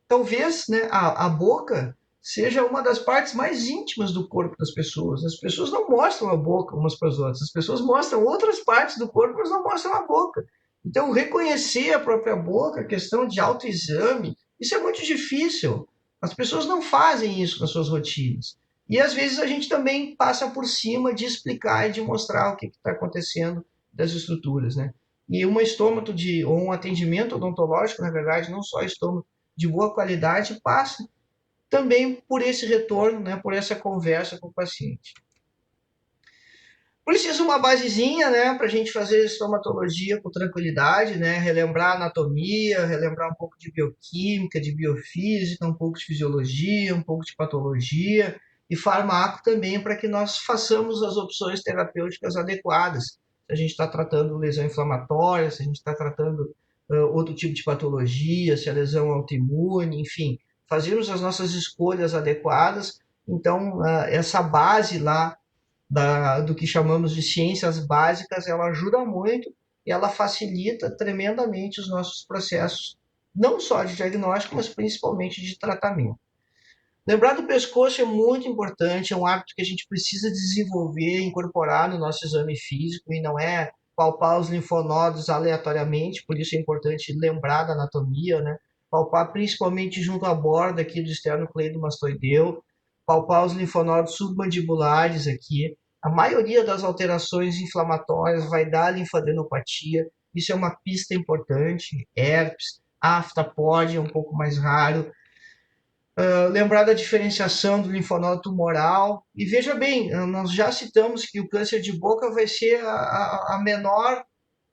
talvez né, a boca seja uma das partes mais íntimas do corpo das pessoas. As pessoas não mostram a boca umas para as outras, as pessoas mostram outras partes do corpo, mas não mostram a boca. Então, reconhecer a própria boca, a questão de autoexame, isso é muito difícil. As pessoas não fazem isso nas suas rotinas. E às vezes a gente também passa por cima de explicar e de mostrar o que está acontecendo das estruturas, né? E uma estômato ou um atendimento odontológico, na verdade, não só estômato de boa qualidade, passa também por esse retorno, né? Por essa conversa com o paciente. Precisa uma basezinha, né, para a gente fazer estomatologia com tranquilidade, né, relembrar anatomia, relembrar um pouco de bioquímica, de biofísica, um pouco de fisiologia, um pouco de patologia e farmaco também para que nós façamos as opções terapêuticas adequadas. Se a gente está tratando lesão inflamatória, se a gente está tratando outro tipo de patologia, se a lesão é autoimune, enfim, fazermos as nossas escolhas adequadas. Então, essa base lá do que chamamos de ciências básicas, ela ajuda muito e ela facilita tremendamente os nossos processos, não só de diagnóstico, mas principalmente de tratamento. Lembrar do pescoço é muito importante, é um hábito que a gente precisa desenvolver, incorporar no nosso exame físico, e não é palpar os linfonodos aleatoriamente, por isso é importante lembrar da anatomia, né? Palpar principalmente junto à borda aqui do esternocleidomastoideu, palpar os linfonodos submandibulares aqui. A maioria das alterações inflamatórias vai dar linfadenopatia, isso é uma pista importante, herpes, afta pode, é um pouco mais raro, lembrar da diferenciação do linfonodo tumoral. E veja bem, nós já citamos que o câncer de boca vai ser a menor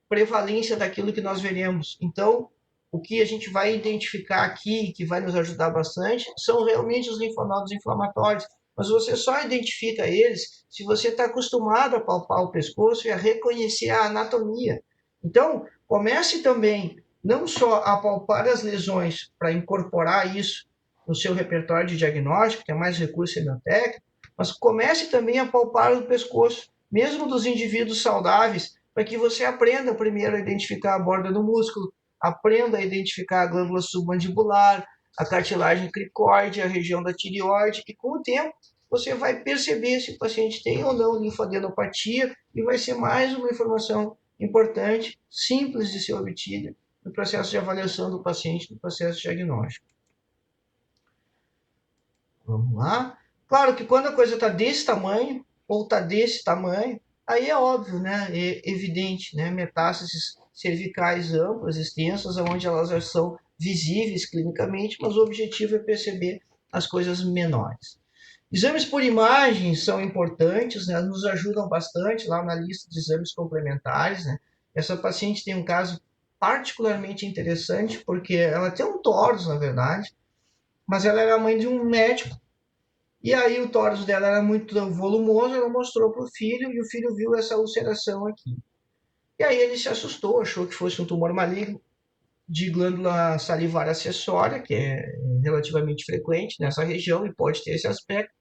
prevalência daquilo que nós veremos. Então, o que a gente vai identificar aqui, que vai nos ajudar bastante, são realmente os linfonodos inflamatórios. Mas você só identifica eles se você está acostumado a palpar o pescoço e a reconhecer a anatomia. Então, comece também não só a palpar as lesões para incorporar isso no seu repertório de diagnóstico, ter mais recurso semiotécnico, mas comece também a palpar o pescoço, mesmo dos indivíduos saudáveis, para que você aprenda primeiro a identificar a borda do músculo, aprenda a identificar a glândula submandibular, a cartilagem cricoide, a região da tireoide, e com o tempo você vai perceber se o paciente tem ou não linfadenopatia e vai ser mais uma informação importante, simples de ser obtida no processo de avaliação do paciente, no processo diagnóstico. Vamos lá? Claro que quando a coisa está desse tamanho, ou está desse tamanho, aí é óbvio, né? É evidente, né? Metástases cervicais amplas, extensas, onde elas já são visíveis clinicamente, mas o objetivo é perceber as coisas menores. Exames por imagem são importantes, né? Nos ajudam bastante lá na lista de exames complementares, né? Essa paciente tem um caso particularmente interessante, porque ela tem um tórax, na verdade, mas ela era mãe de um médico e aí o tórax dela era muito volumoso, ela mostrou para o filho e o filho viu essa ulceração aqui. E aí ele se assustou, achou que fosse um tumor maligno de glândula salivar acessória, que é relativamente frequente nessa região e pode ter esse aspecto.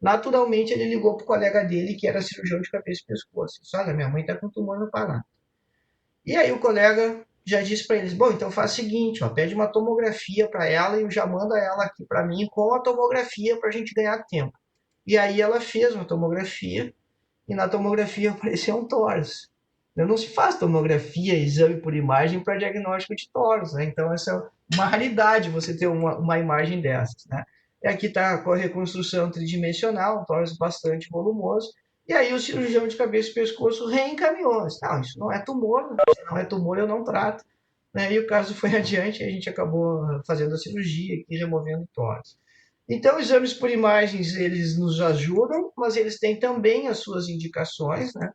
Naturalmente, ele ligou para o colega dele, que era cirurgião de cabeça e pescoço. Disse, olha, minha mãe está com tumor no palato. E aí o colega já disse para eles, bom, então faz o seguinte, ó, pede uma tomografia para ela e já manda ela aqui para mim com a tomografia para a gente ganhar tempo. E aí ela fez uma tomografia e na tomografia apareceu um tórax. Não se faz tomografia, exame por imagem para diagnóstico de tórax, né? Então essa é uma raridade você ter uma imagem dessas, né? E aqui está com a reconstrução tridimensional, um tórax bastante volumoso. E aí o cirurgião de cabeça e pescoço reencaminhou. Não, isso não é tumor, se não é tumor eu não trato. Né? E o caso foi adiante e a gente acabou fazendo a cirurgia e removendo o tórax. Então, exames por imagens, eles nos ajudam, mas eles têm também as suas indicações, né?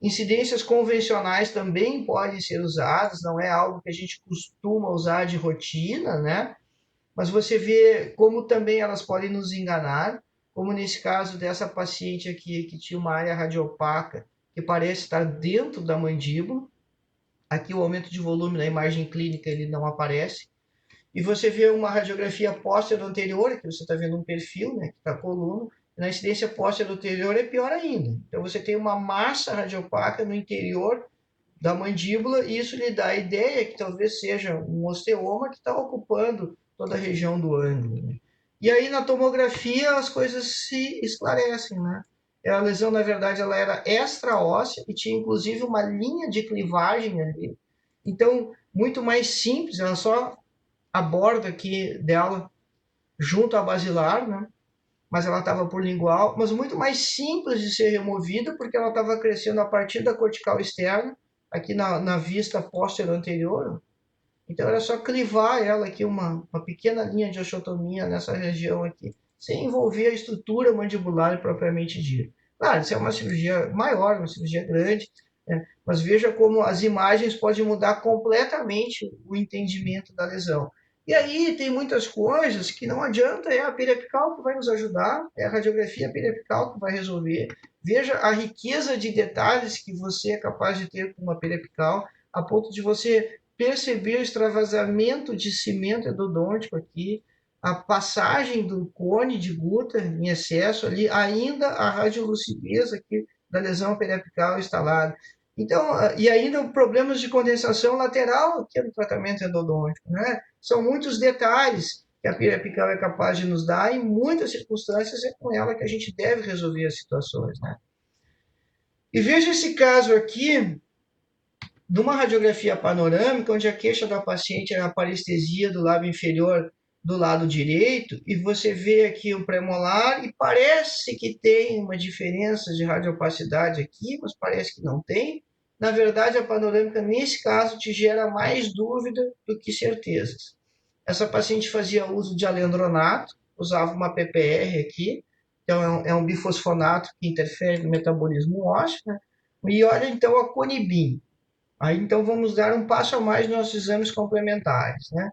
Incidências convencionais também podem ser usadas, não é algo que a gente costuma usar de rotina, né? Mas você vê como também elas podem nos enganar, como nesse caso dessa paciente aqui, que tinha uma área radiopaca, que parece estar dentro da mandíbula. Aqui o aumento de volume na imagem clínica ele não aparece, e você vê uma radiografia póstero anterior, que você está vendo um perfil, né, que está a coluna, na incidência póstero anterior é pior ainda. Então você tem uma massa radiopaca no interior da mandíbula e isso lhe dá a ideia que talvez seja um osteoma que está ocupando toda a região do ângulo. Né? E aí na tomografia as coisas se esclarecem, né? A lesão, na verdade, ela era extraóssea e tinha inclusive uma linha de clivagem ali. Então, muito mais simples, ela só a borda aqui dela junto à basilar, né? Mas ela estava por lingual, mas muito mais simples de ser removida, porque ela estava crescendo a partir da cortical externa, aqui na vista posterior anterior. Então era só clivar ela aqui, uma pequena linha de osteotomia nessa região aqui, sem envolver a estrutura mandibular propriamente dita. Claro, isso é uma cirurgia maior, uma cirurgia grande, né? Mas veja como as imagens podem mudar completamente o entendimento da lesão. E aí tem muitas coisas que não adianta, é a periapical que vai nos ajudar, é a radiografia periapical que vai resolver. Veja a riqueza de detalhes que você é capaz de ter com uma periapical, a ponto de você perceber o extravasamento de cimento endodôntico aqui, a passagem do cone de Gutter em excesso ali, ainda a radiolucidez aqui da lesão periapical instalada. Então, e ainda problemas de condensação lateral aqui no tratamento endodôntico, né? São muitos detalhes que a periapical é capaz de nos dar, e em muitas circunstâncias é com ela que a gente deve resolver as situações, né? E veja esse caso aqui, de uma radiografia panorâmica, onde a queixa da paciente era a parestesia do lábio inferior do lado direito, e você vê aqui o premolar, e parece que tem uma diferença de radiopacidade aqui, mas parece que não tem. Na verdade, a panorâmica, nesse caso, te gera mais dúvida do que certezas. Essa paciente fazia uso de alendronato, usava uma PPR aqui, então é um bifosfonato que interfere no metabolismo ósseo, né? E olha então a conibin. Aí então vamos dar um passo a mais nos nossos exames complementares, né?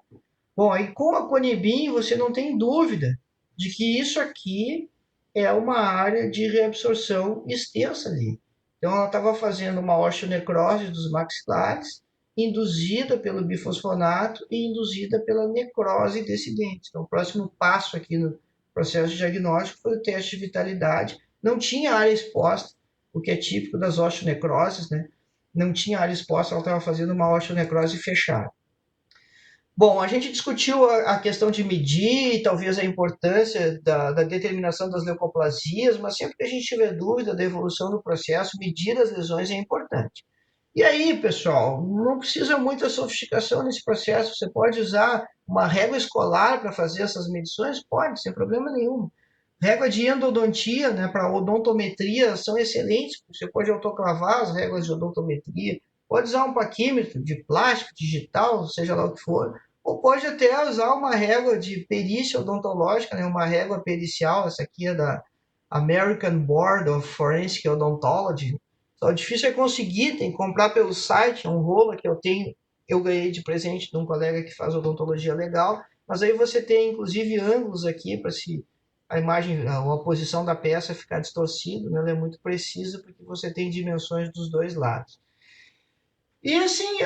Bom, aí com a Conibin você não tem dúvida de que isso aqui é uma área de reabsorção extensa ali. Então ela estava fazendo uma osteonecrose dos maxilares, induzida pelo bifosfonato e induzida pela necrose desse dente. Então o próximo passo aqui no processo diagnóstico foi o teste de vitalidade. Não tinha área exposta, o que é típico das osteonecroses, né? Não tinha área exposta, ela estava fazendo uma osteonecrose fechada. Bom, a gente discutiu a questão de medir, talvez a importância da determinação das leucoplasias, mas sempre que a gente tiver dúvida da evolução do processo, medir as lesões é importante. E aí, pessoal, não precisa muita sofisticação nesse processo. Você pode usar uma régua escolar para fazer essas medições? Pode, sem problema nenhum. Régua de endodontia, né, para odontometria, são excelentes. Você pode autoclavar as réguas de odontometria, pode usar um paquímetro de plástico, digital, seja lá o que for, ou pode até usar uma régua de perícia odontológica, né, uma régua pericial. Essa aqui é da American Board of Forensic Odontology. Só difícil é conseguir, tem que comprar pelo site, é um rolo que eu tenho, eu ganhei de presente de um colega que faz odontologia legal, mas aí você tem inclusive ângulos aqui para se a imagem, a posição da peça ficar distorcida, né? Ela é muito precisa porque você tem dimensões dos dois lados. E assim,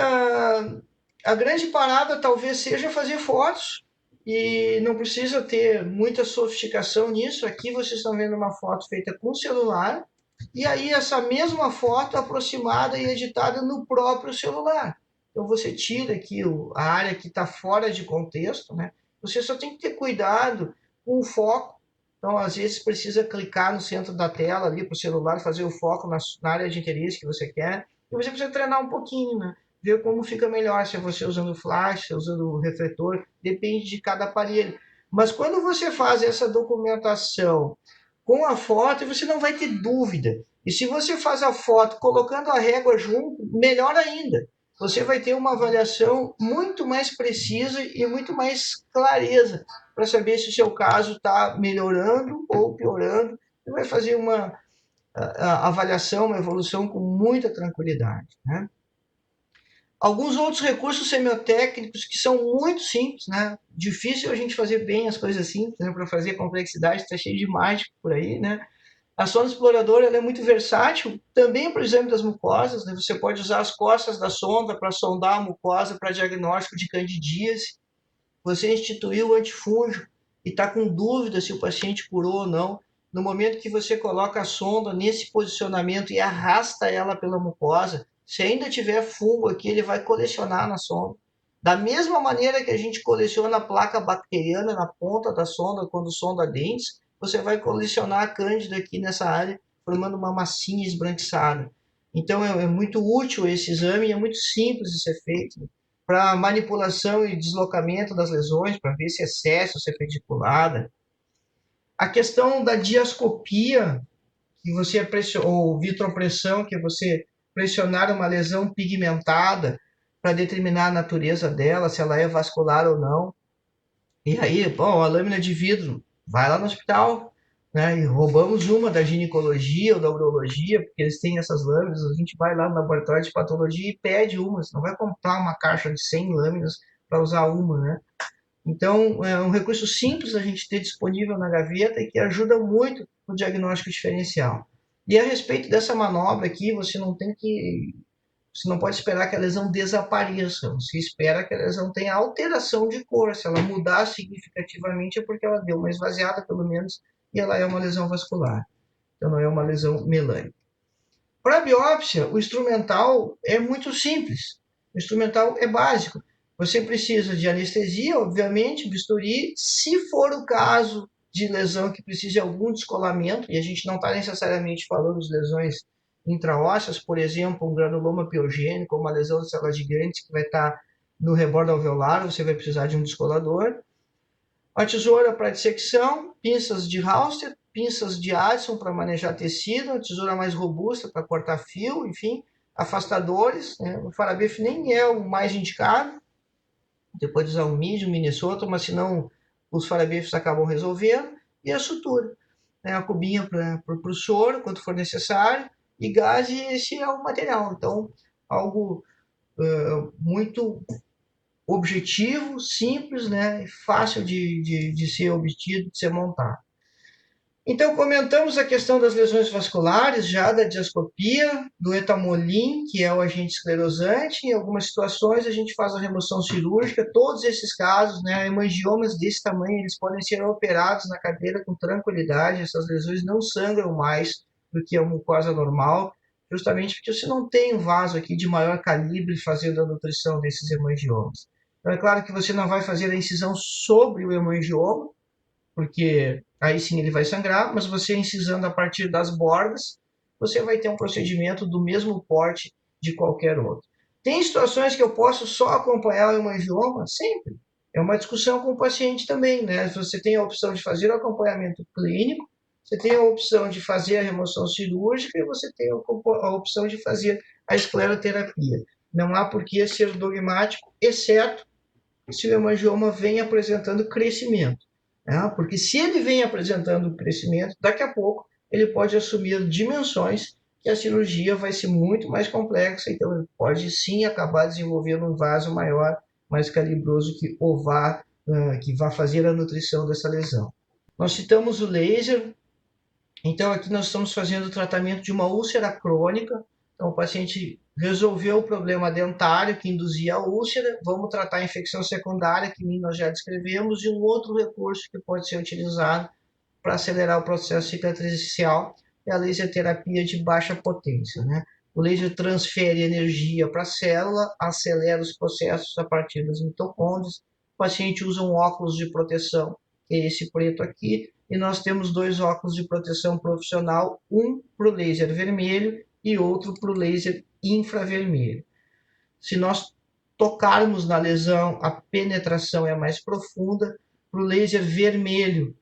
a grande parada talvez seja fazer fotos, e não precisa ter muita sofisticação nisso. Aqui vocês estão vendo uma foto feita com celular, e aí essa mesma foto aproximada e editada no próprio celular. Então você tira aqui a área que está fora de contexto, né? Você só tem que ter cuidado com o foco. Então, às vezes, precisa clicar no centro da tela ali para o celular, fazer o foco na área de interesse que você quer. E você precisa treinar um pouquinho, né? Ver como fica melhor, se é você usando flash, se é usando o refletor, depende de cada aparelho. Mas quando você faz essa documentação com a foto, você não vai ter dúvida. E se você faz a foto colocando a régua junto, melhor ainda. Você vai ter uma avaliação muito mais precisa e muito mais clareza para saber se o seu caso está melhorando ou piorando. E vai fazer uma avaliação, uma evolução com muita tranquilidade, né? Alguns outros recursos semiotécnicos que são muito simples, né? Difícil a gente fazer bem as coisas simples, né? Para fazer complexidade, está cheio de mágica por aí, né? A sonda exploradora ela é muito versátil, também para o exame das mucosas, né? Você pode usar as costas da sonda para sondar a mucosa para diagnóstico de candidíase. Você instituiu o antifúngio e está com dúvida se o paciente curou ou não. No momento que você coloca a sonda nesse posicionamento e arrasta ela pela mucosa, se ainda tiver fungo aqui, ele vai colecionar na sonda. Da mesma maneira que a gente coleciona a placa bacteriana na ponta da sonda quando sonda dentes, você vai colecionar a cândida aqui nessa área, formando uma massinha esbranquiçada. Então é muito útil esse exame e é muito simples de ser feito para manipulação e deslocamento das lesões, para ver se é excesso, se é pediculada. A questão da diascopia, que você ou vitropressão, que é você pressionar uma lesão pigmentada para determinar a natureza dela, se ela é vascular ou não. E aí, bom, a lâmina de vidro, vai lá no hospital, né? E roubamos uma da ginecologia ou da urologia, porque eles têm essas lâminas, a gente vai lá no laboratório de patologia e pede uma, você não vai comprar uma caixa de 100 lâminas para usar uma, né? Então, é um recurso simples a gente ter disponível na gaveta e que ajuda muito no diagnóstico diferencial. E a respeito dessa manobra aqui, você não pode esperar que a lesão desapareça, você espera que a lesão tenha alteração de cor. Se ela mudar significativamente é porque ela deu uma esvaziada, pelo menos, e ela é uma lesão vascular. Então, não é uma lesão melânica. Para a biópsia, o instrumental é muito simples. O instrumental é básico. Você precisa de anestesia, obviamente, bisturi. Se for o caso de lesão que precise de algum descolamento, e a gente não está necessariamente falando de lesões intraósseas, por exemplo, um granuloma piogênico, uma lesão de células gigantes que vai estar no rebordo alveolar, você vai precisar de um descolador. A tesoura para dissecção, pinças de Halster, pinças de Addison para manejar tecido, a tesoura mais robusta para cortar fio, enfim, afastadores, né? O Farabef nem é o mais indicado, depois de usar um MIDI, um Minnesota, mas senão os Farabefs acabam resolvendo, e a sutura, né? A cubinha para o soro, quando for necessário, e gás, e esse é o material. Então, algo muito objetivo, simples, né? Fácil de ser obtido, de ser montado. Então, comentamos a questão das lesões vasculares, já da diascopia, do etamolin, que é o agente esclerosante. Em algumas situações, a gente faz a remoção cirúrgica. Todos esses casos, né, hemangiomas desse tamanho, eles podem ser operados na cadeira com tranquilidade. Essas lesões não sangram mais do que a mucosa normal, justamente porque você não tem um vaso aqui de maior calibre fazendo a nutrição desses hemangiomas. Então, é claro que você não vai fazer a incisão sobre o hemangioma, porque aí sim ele vai sangrar, mas você incisando a partir das bordas, você vai ter um procedimento do mesmo porte de qualquer outro. Tem situações que eu posso só acompanhar o hemangioma? Sempre. É uma discussão com o paciente também, né? Você tem a opção de fazer o acompanhamento clínico, você tem a opção de fazer a remoção cirúrgica e você tem a opção de fazer a escleroterapia. Não há por que ser dogmático, exceto se o hemangioma vem apresentando crescimento. Né? Porque se ele vem apresentando crescimento, daqui a pouco ele pode assumir dimensões que a cirurgia vai ser muito mais complexa, então ele pode sim acabar desenvolvendo um vaso maior, mais calibroso, que vá fazer a nutrição dessa lesão. Nós citamos o laser, então aqui nós estamos fazendo o tratamento de uma úlcera crônica. Então, o paciente resolveu o problema dentário que induzia a úlcera, vamos tratar a infecção secundária, que nós já descrevemos, e um outro recurso que pode ser utilizado para acelerar o processo cicatricial é a laser terapia de baixa potência, né? O laser transfere energia para a célula, acelera os processos a partir das mitocôndrias. O paciente usa um óculos de proteção, que é esse preto aqui, e nós temos dois óculos de proteção profissional, um para o laser vermelho e outro para o laser infravermelho. Se nós tocarmos na lesão, a penetração é mais profunda. Para o laser vermelho,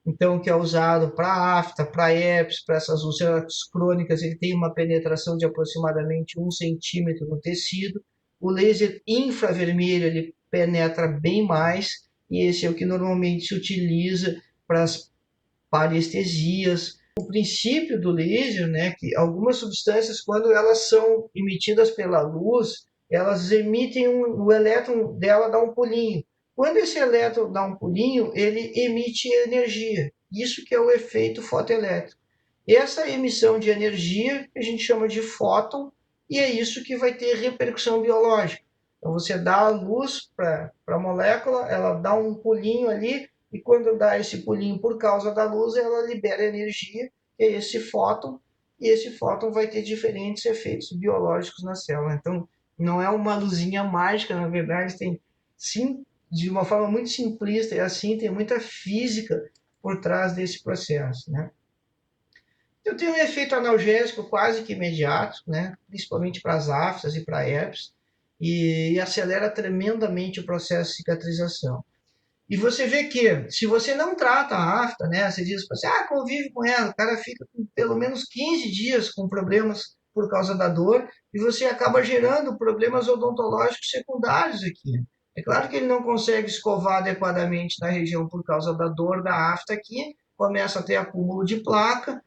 então, que é usado para afta, para herpes, para essas úlceras crônicas, ele tem uma penetração de aproximadamente 1 centímetro no tecido. O laser infravermelho, ele penetra bem mais, e esse é o que normalmente se utiliza para as parestesias. O princípio do laser, né, que algumas substâncias, quando elas são emitidas pela luz, elas emitem o elétron dela dá um pulinho. Quando esse elétron dá um pulinho, ele emite energia. Isso que é o efeito fotoelétrico. Essa emissão de energia a gente chama de fóton, e é isso que vai ter repercussão biológica. Então você dá a luz para a molécula, ela dá um pulinho ali, e quando dá esse pulinho por causa da luz, ela libera energia, que é esse fóton, e esse fóton vai ter diferentes efeitos biológicos na célula. Então, não é uma luzinha mágica, na verdade, tem sim, de uma forma muito simplista, e assim tem muita física por trás desse processo, né? Eu tenho um efeito analgésico quase que imediato, né? Principalmente para as aftas e para herpes, e acelera tremendamente o processo de cicatrização. E você vê que, se você não trata a afta, né, você diz para você, convive com ela, o cara fica com pelo menos 15 dias com problemas por causa da dor, e você acaba gerando problemas odontológicos secundários aqui. É claro que ele não consegue escovar adequadamente na região por causa da dor da afta aqui, começa a ter acúmulo de placa,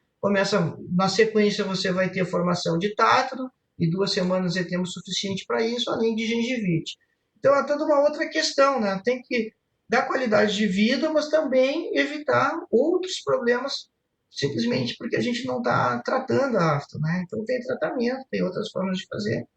na sequência você vai ter formação de tártaro, e 2 semanas é tempo suficiente para isso, além de gengivite. Então é toda uma outra questão, né? Tem que dar qualidade de vida, mas também evitar outros problemas, simplesmente porque a gente não está tratando a afta, né? Então tem tratamento, tem outras formas de fazer.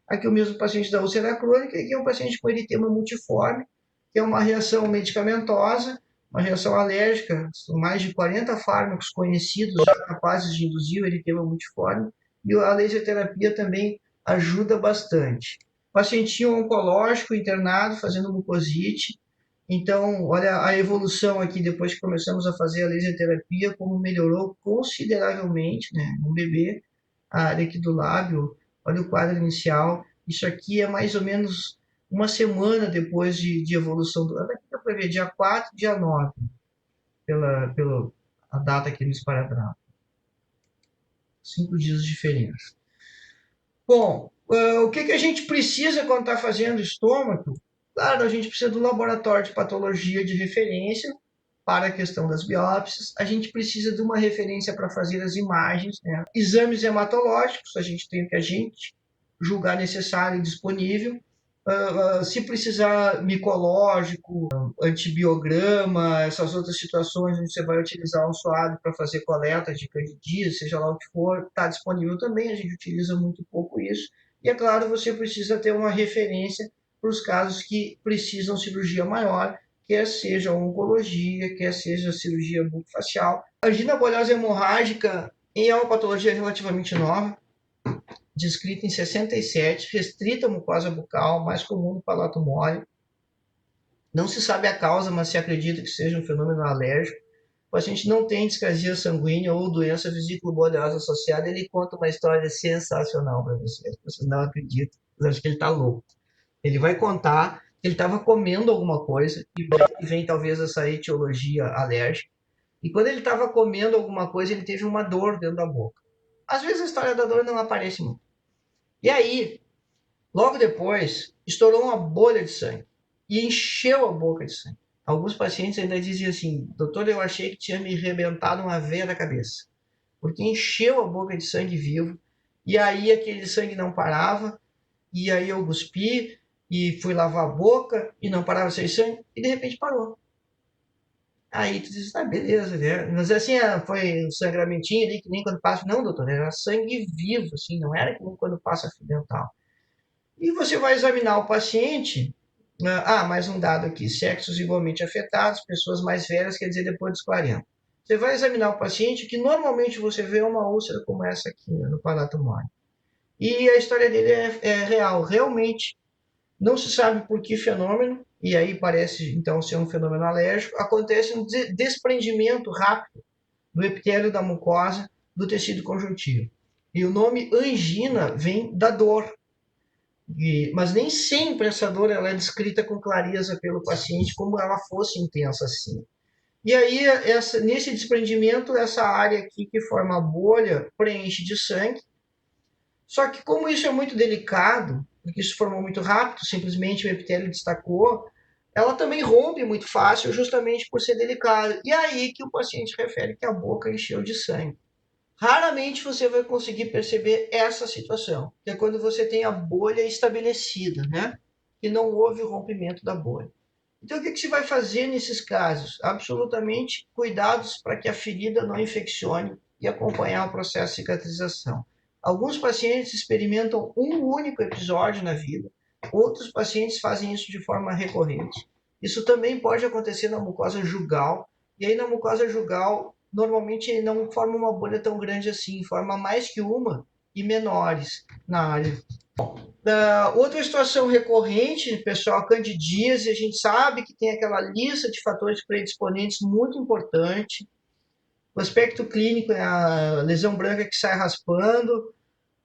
Aqui o mesmo paciente da úlcera crônica, aqui é um paciente com eritema multiforme, que é uma reação medicamentosa, uma reação alérgica, são mais de 40 fármacos conhecidos já capazes de induzir o eritema multiforme, e a laser terapia também ajuda bastante. Pacientinho oncológico internado, fazendo mucosite, então, olha a evolução aqui depois que começamos a fazer a laser terapia, como melhorou consideravelmente, né, no bebê, a área aqui do lábio, olha o quadro inicial. Isso aqui é mais ou menos uma semana depois de evolução do. Aqui dá para ver, dia 4, dia 9, pela a data aqui no esparadrapo. 5 dias de diferença. Bom, o que a gente precisa quando está fazendo estômago? Claro, a gente precisa do laboratório de patologia de referência para a questão das biópsias. A gente precisa de uma referência para fazer as imagens, né? Exames hematológicos, a gente tem o que a gente julgar necessário e disponível. Se precisar micológico, antibiograma, essas outras situações onde você vai utilizar um suave para fazer coleta de candidíase, seja lá o que for, está disponível também, a gente utiliza muito pouco isso. E é claro, você precisa ter uma referência para os casos que precisam cirurgia maior, quer seja oncologia, quer seja cirurgia bucofacial. A angina bolhosa hemorrágica é uma patologia relativamente nova, descrita em 67, restrita à mucosa bucal, mais comum no palato mole. Não se sabe a causa, mas se acredita que seja um fenômeno alérgico. O paciente não tem discasia sanguínea ou doença vesículo-bolhosa associada. Ele conta uma história sensacional para vocês. Vocês não acreditam, mas acho que ele está louco. Ele vai contar que ele estava comendo alguma coisa, e vem talvez essa etiologia alérgica. E quando ele estava comendo alguma coisa, ele teve uma dor dentro da boca. Às vezes a história da dor não aparece muito. E aí, logo depois, estourou uma bolha de sangue e encheu a boca de sangue. Alguns pacientes ainda diziam assim, doutor, eu achei que tinha me arrebentado uma veia da cabeça, porque encheu a boca de sangue vivo, e aí aquele sangue não parava, e aí eu cuspi, e fui lavar a boca, e não parava de sair sangue, e de repente parou. Aí tu diz, beleza, né? Mas assim, foi um sangramentinho ali, que nem quando passa. Não, doutor, era sangue vivo, assim, não era que nem quando passa fio dental. E você vai examinar o paciente. Mais um dado aqui: sexos igualmente afetados, pessoas mais velhas, quer dizer, depois dos 40. Você vai examinar o paciente, que normalmente você vê uma úlcera como essa aqui, né, no palato mole. E a história dele é real, realmente. Não se sabe por que fenômeno, e aí parece então ser um fenômeno alérgico, acontece um desprendimento rápido do epitélio da mucosa do tecido conjuntivo. E o nome angina vem da dor, mas nem sempre essa dor ela é descrita com clareza pelo paciente como ela fosse intensa assim. E aí, nesse desprendimento, essa área aqui que forma a bolha preenche de sangue. Só que como isso é muito delicado, porque isso formou muito rápido, simplesmente o epitélio destacou, ela também rompe muito fácil, justamente por ser delicado. E aí que o paciente refere que a boca encheu de sangue. Raramente você vai conseguir perceber essa situação, que é quando você tem a bolha estabelecida, né? Que não houve o rompimento da bolha. Então, o que se vai fazer nesses casos? Absolutamente cuidados para que a ferida não infeccione e acompanhar o processo de cicatrização. Alguns pacientes experimentam um único episódio na vida, outros pacientes fazem isso de forma recorrente. Isso também pode acontecer na mucosa jugal, e aí na mucosa jugal, normalmente não forma uma bolha tão grande assim, forma mais que uma e menores na área. Outra situação recorrente, pessoal, candidíase, a gente sabe que tem aquela lista de fatores predisponentes muito importante. O aspecto clínico é a lesão branca que sai raspando.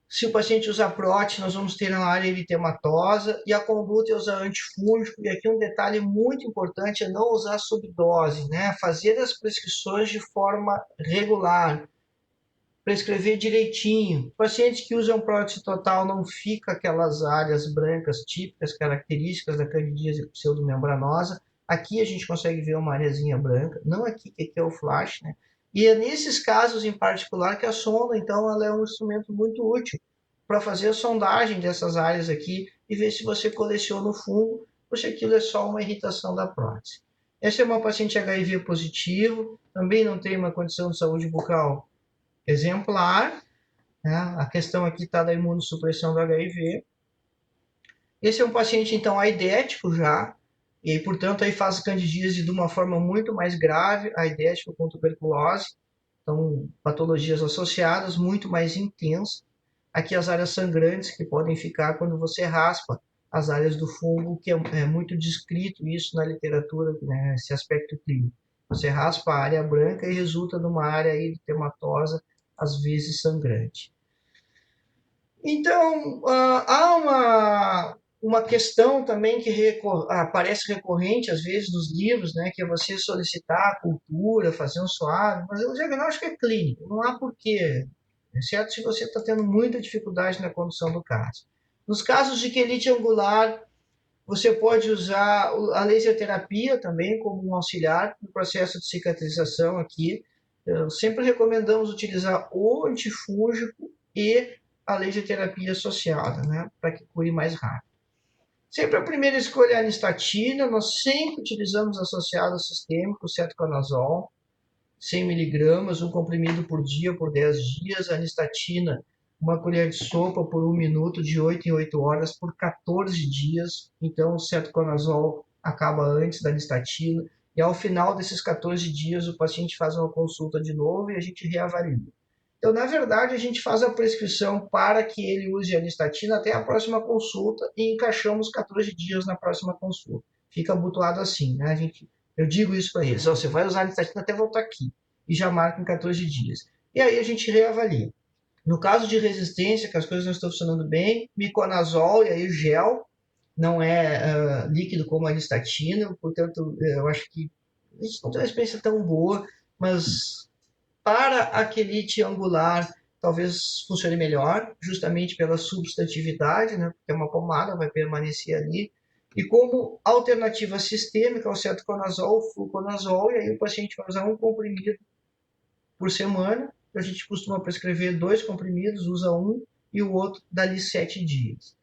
Se o paciente usar prótese, nós vamos ter na área eritematosa. E a conduta é usar antifúngico. E aqui um detalhe muito importante é não usar subdose, né? Fazer as prescrições de forma regular, prescrever direitinho. Pacientes que usam prótese total não fica aquelas áreas brancas típicas, características da candidíase pseudomembranosa. Aqui a gente consegue ver uma areazinha branca, não aqui, que aqui é o flash, né? E é nesses casos em particular que a sonda, então, ela é um instrumento muito útil para fazer a sondagem dessas áreas aqui e ver se você coleciona o fungo ou se aquilo é só uma irritação da prótese. Essa é uma paciente HIV positivo, também não tem uma condição de saúde bucal exemplar, né? A questão aqui está da imunossupressão do HIV. Esse é um paciente, então, aidético já, e aí, portanto, aí faz candidíase de uma forma muito mais grave, aidético com tuberculose, então, patologias associadas, muito mais intensas. Aqui as áreas sangrantes que podem ficar quando você raspa as áreas do fungo, que é muito descrito isso na literatura, né, esse aspecto clínico. Você raspa a área branca e resulta numa área eritematosa, às vezes sangrante. Então, há uma questão também que aparece recorrente, às vezes, nos livros, né, que é você solicitar a cultura, fazer um suave, mas o diagnóstico é clínico, não há porquê, exceto se você está tendo muita dificuldade na condução do caso. Nos casos de quelite angular, você pode usar a laser terapia também como um auxiliar no processo de cicatrização aqui. Sempre recomendamos utilizar o antifúngico e a laser terapia associada, né, para que cure mais rápido. Sempre a primeira escolha é a anistatina, nós sempre utilizamos associado ao sistêmico, o cetoconazol, 100 miligramas, um comprimido por dia por 10 dias, a anistatina, uma colher de sopa por 1 minuto, de 8 em 8 horas, por 14 dias. Então, o cetoconazol acaba antes da anistatina. E ao final desses 14 dias, o paciente faz uma consulta de novo e a gente reavalia. Então, na verdade, a gente faz a prescrição para que ele use a anistatina até a próxima consulta e encaixamos 14 dias na próxima consulta. Fica abotoado assim, né? Eu digo isso para eles: você vai usar a anistatina até voltar aqui e já marca em 14 dias. E aí a gente reavalia. No caso de resistência, que as coisas não estão funcionando bem, miconazol e aí o gel, não é líquido como a anistatina, portanto, eu acho que a gente não tem uma experiência tão boa, mas para a quelite angular, talvez funcione melhor, justamente pela substantividade, né? Porque uma pomada vai permanecer ali. E como alternativa sistêmica ao cetoconazol, fluconazol, e aí o paciente vai usar um comprimido por semana. A gente costuma prescrever 2 comprimidos, usa um e o outro dali 7 dias.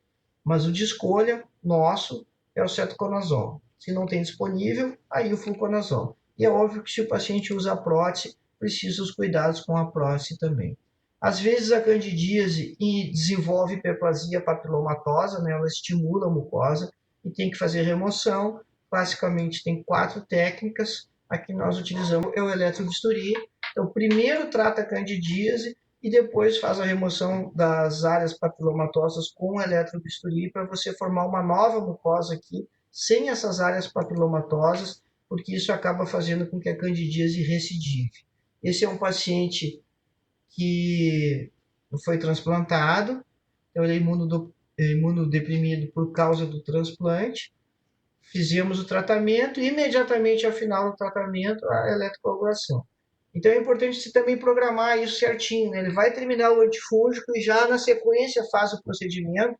Mas o de escolha nosso é o cetoconazol. Se não tem disponível, aí o fluconazol. E é óbvio que se o paciente usa a prótese, precisa os cuidados com a prótese também. Às vezes a candidíase desenvolve hiperplasia papilomatosa, né? Ela estimula a mucosa e tem que fazer remoção. Basicamente tem 4 técnicas. Aqui nós utilizamos o eletrobisturi. Então, primeiro trata a candidíase e depois faz a remoção das áreas papilomatosas com eletrobisturi para você formar uma nova mucosa aqui, sem essas áreas papilomatosas, porque isso acaba fazendo com que a candidíase recidive. Esse é um paciente que foi transplantado, então ele é imunodeprimido por causa do transplante. Fizemos o tratamento e imediatamente ao final do tratamento a eletrocoagulação. Então é importante você também programar isso certinho, né? Ele vai terminar o antifúngico e já na sequência faz o procedimento,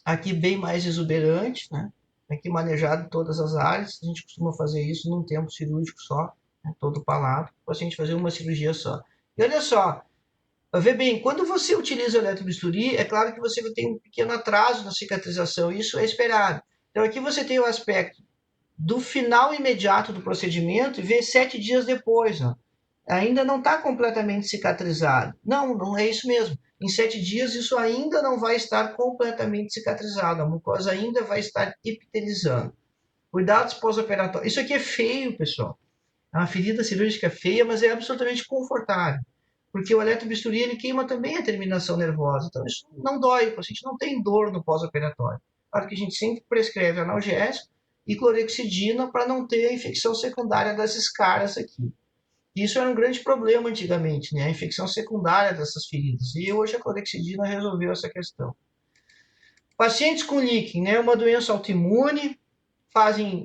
aqui bem mais exuberante, né? Aqui manejado em todas as áreas, a gente costuma fazer isso num tempo cirúrgico só, né? Todo palado, para o paciente fazer uma cirurgia só. E olha só, vê bem, quando você utiliza o eletrobisturi, é claro que você tem um pequeno atraso na cicatrização, isso é esperado. Então aqui você tem o aspecto do final imediato do procedimento e vê 7 dias depois, ó. Ainda não está completamente cicatrizado. Não, não é isso mesmo. Em 7 dias isso ainda não vai estar completamente cicatrizado, a mucosa ainda vai estar epitelizando. Cuidados pós-operatórios. Isso aqui é feio, pessoal. É uma ferida cirúrgica feia, mas é absolutamente confortável. Porque o eletrobisturi ele queima também a terminação nervosa. Então isso não dói, o paciente não tem dor no pós-operatório. Claro que a gente sempre prescreve analgésico e clorexidina para não ter a infecção secundária das escaras aqui. Isso era um grande problema antigamente, né? A infecção secundária dessas feridas. E hoje a clorexidina resolveu essa questão. Pacientes com líquen, né? Uma doença autoimune, fazem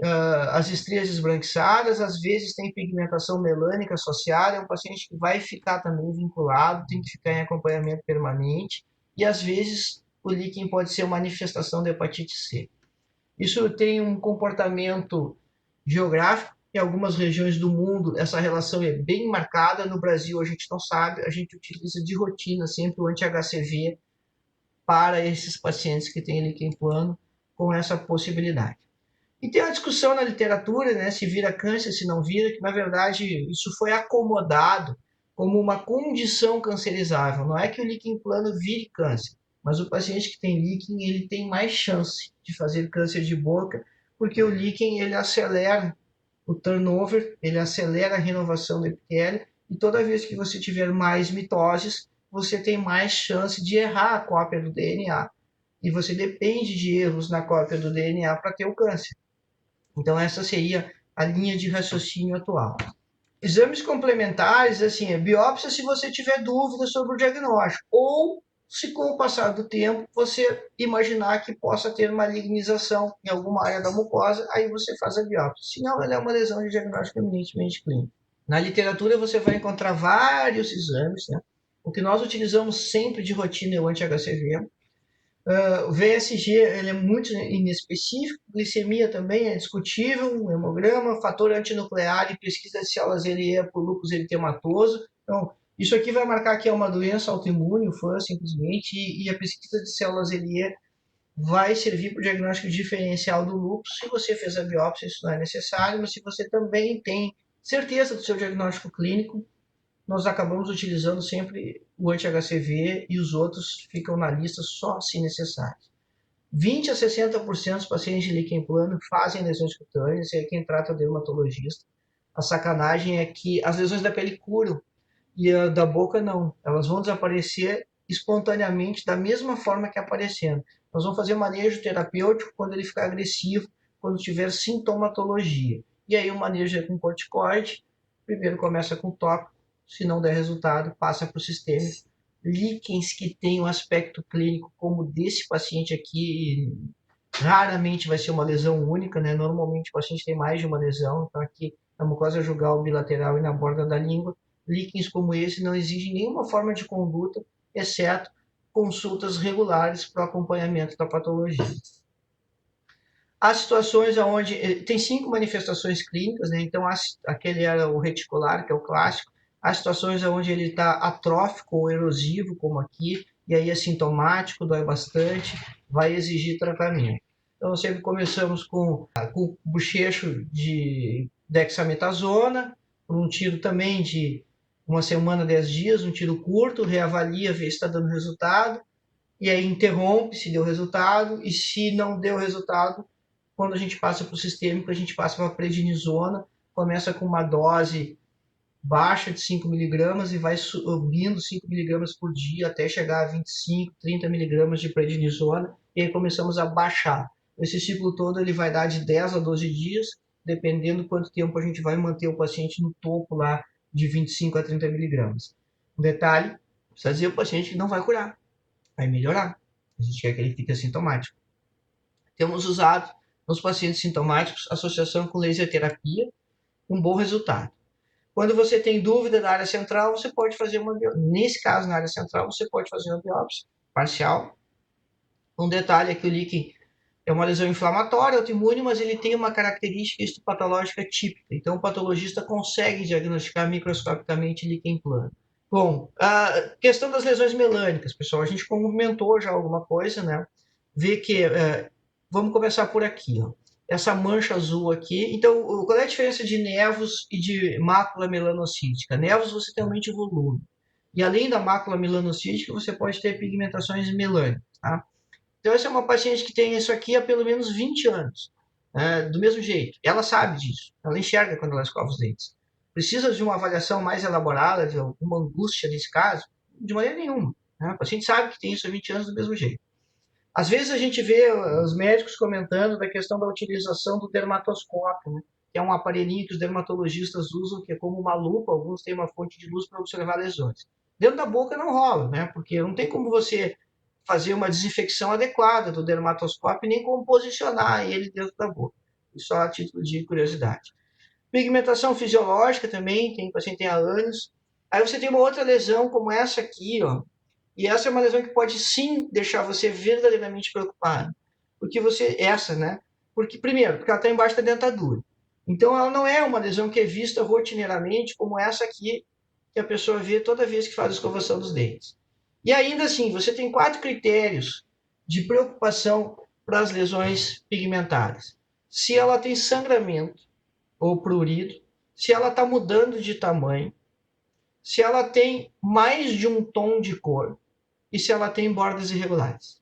as estrias esbranquiçadas, às vezes tem pigmentação melânica associada, é um paciente que vai ficar também vinculado, tem que ficar em acompanhamento permanente, e às vezes o líquen pode ser uma manifestação da hepatite C. Isso tem um comportamento geográfico, em algumas regiões do mundo essa relação é bem marcada, no Brasil a gente não sabe, a gente utiliza de rotina sempre o anti-HCV para esses pacientes que têm líquen plano com essa possibilidade. E tem uma discussão na literatura, né, se vira câncer, se não vira, que na verdade isso foi acomodado como uma condição cancerizável. Não é que o líquen plano vire câncer, mas o paciente que tem líquen, ele tem mais chance de fazer câncer de boca, porque o líquen ele acelera o turnover, ele acelera a renovação do epitélio, e toda vez que você tiver mais mitoses, você tem mais chance de errar a cópia do DNA. E você depende de erros na cópia do DNA para ter o câncer. Então, essa seria a linha de raciocínio atual. Exames complementares, assim, biópsia se você tiver dúvida sobre o diagnóstico, ou se com o passar do tempo você imaginar que possa ter malignização em alguma área da mucosa, aí você faz a biópsia. Se não, ela é uma lesão de diagnóstico eminentemente clínico. Na literatura você vai encontrar vários exames, né? O que nós utilizamos sempre de rotina é o anti-HCV, o VSG ele é muito inespecífico, glicemia também é discutível, um hemograma, fator antinuclear e pesquisa de células LE por lúpus eritematoso. Então, isso aqui vai marcar que é uma doença autoimune, o FAN, simplesmente, e a pesquisa de células LE vai servir para o diagnóstico diferencial do lúpus. Se você fez a biópsia, isso não é necessário, mas se você também tem certeza do seu diagnóstico clínico, nós acabamos utilizando sempre o anti-HCV e os outros ficam na lista só se necessário. 20 a 60% dos pacientes de líquen plano fazem lesões cutâneas, e aí quem trata é o dermatologista. A sacanagem é que as lesões da pele curam e a da boca não. Elas vão desaparecer espontaneamente da mesma forma que aparecendo. Nós vamos fazer manejo terapêutico quando ele ficar agressivo, quando tiver sintomatologia. E aí o manejo é com corticoide. Primeiro começa com tópico, se não der resultado, passa para o sistêmico. Líquens que têm um aspecto clínico como desse paciente aqui, raramente vai ser uma lesão única, né? Normalmente o paciente tem mais de uma lesão, então aqui na mucosa jugal bilateral e na borda da língua, líquens como esse não exigem nenhuma forma de conduta, exceto consultas regulares para o acompanhamento da patologia. Há situações onde tem 5 manifestações clínicas, né? Então aquele era o reticular, que é o clássico. Há situações onde ele está atrófico ou erosivo, como aqui, e aí é sintomático, dói bastante, vai exigir tratamento. Então sempre começamos com bochecho de dexametasona, por um tiro também de 1 semana, 10 dias, um tiro curto, reavalia, vê se está dando resultado, e aí interrompe se deu resultado, e se não deu resultado, quando a gente passa para o sistêmico, a gente passa para a prednisona, começa com uma dose baixa de 5 miligramas e vai subindo 5 miligramas por dia até chegar a 25, 30 miligramas de prednisona, e aí começamos a baixar. Esse ciclo todo ele vai dar de 10 a 12 dias, dependendo quanto tempo a gente vai manter o paciente no topo lá de 25 a 30 miligramas. Um detalhe, precisa dizer o paciente que não vai curar, vai melhorar. A gente quer que ele fique assintomático. Temos usado nos pacientes sintomáticos associação com laser terapia, com bom resultado. Quando você tem dúvida da área central, você pode fazer uma biópsia. Nesse caso, na área central, você pode fazer uma biópsia parcial. Um detalhe é que o líquen é uma lesão inflamatória, autoimune, mas ele tem uma característica histopatológica típica. Então, o patologista consegue diagnosticar microscopicamente líquen plano. Bom, a questão das lesões melânicas, pessoal, a gente comentou já alguma coisa, né? Vê que, vamos começar por aqui, ó. Essa mancha azul aqui. Então, qual é a diferença de nevos e de mácula melanocítica? Nevos você tem aumento de volume. E além da mácula melanocítica, você pode ter pigmentações melânicas, tá? Então, essa é uma paciente que tem isso aqui há pelo menos 20 anos. Do mesmo jeito. Ela sabe disso. Ela enxerga quando ela escova os dentes. Precisa de uma avaliação mais elaborada, de alguma angústia nesse caso? De maneira nenhuma. Né? A paciente sabe que tem isso há 20 anos do mesmo jeito. Às vezes a gente vê os médicos comentando da questão da utilização do dermatoscópio, né? Que é um aparelhinho que os dermatologistas usam, que é como uma lupa, alguns têm uma fonte de luz para observar lesões. Dentro da boca não rola, né? Porque não tem como você fazer uma desinfecção adequada do dermatoscópio, nem como posicionar ele dentro da boca. Isso só a título de curiosidade. Pigmentação fisiológica também, tem paciente tem há anos. Aí você tem uma outra lesão como essa aqui, ó. E essa é uma lesão que pode sim deixar você verdadeiramente preocupado. Porque essa, né? Porque, primeiro, porque ela está embaixo da dentadura. Então, ela não é uma lesão que é vista rotineiramente como essa aqui, que a pessoa vê toda vez que faz a escovação dos dentes. E ainda assim, você tem 4 critérios de preocupação para as lesões pigmentadas. Se ela tem sangramento ou prurido, se ela está mudando de tamanho, se ela tem mais de um tom de cor e se ela tem bordas irregulares.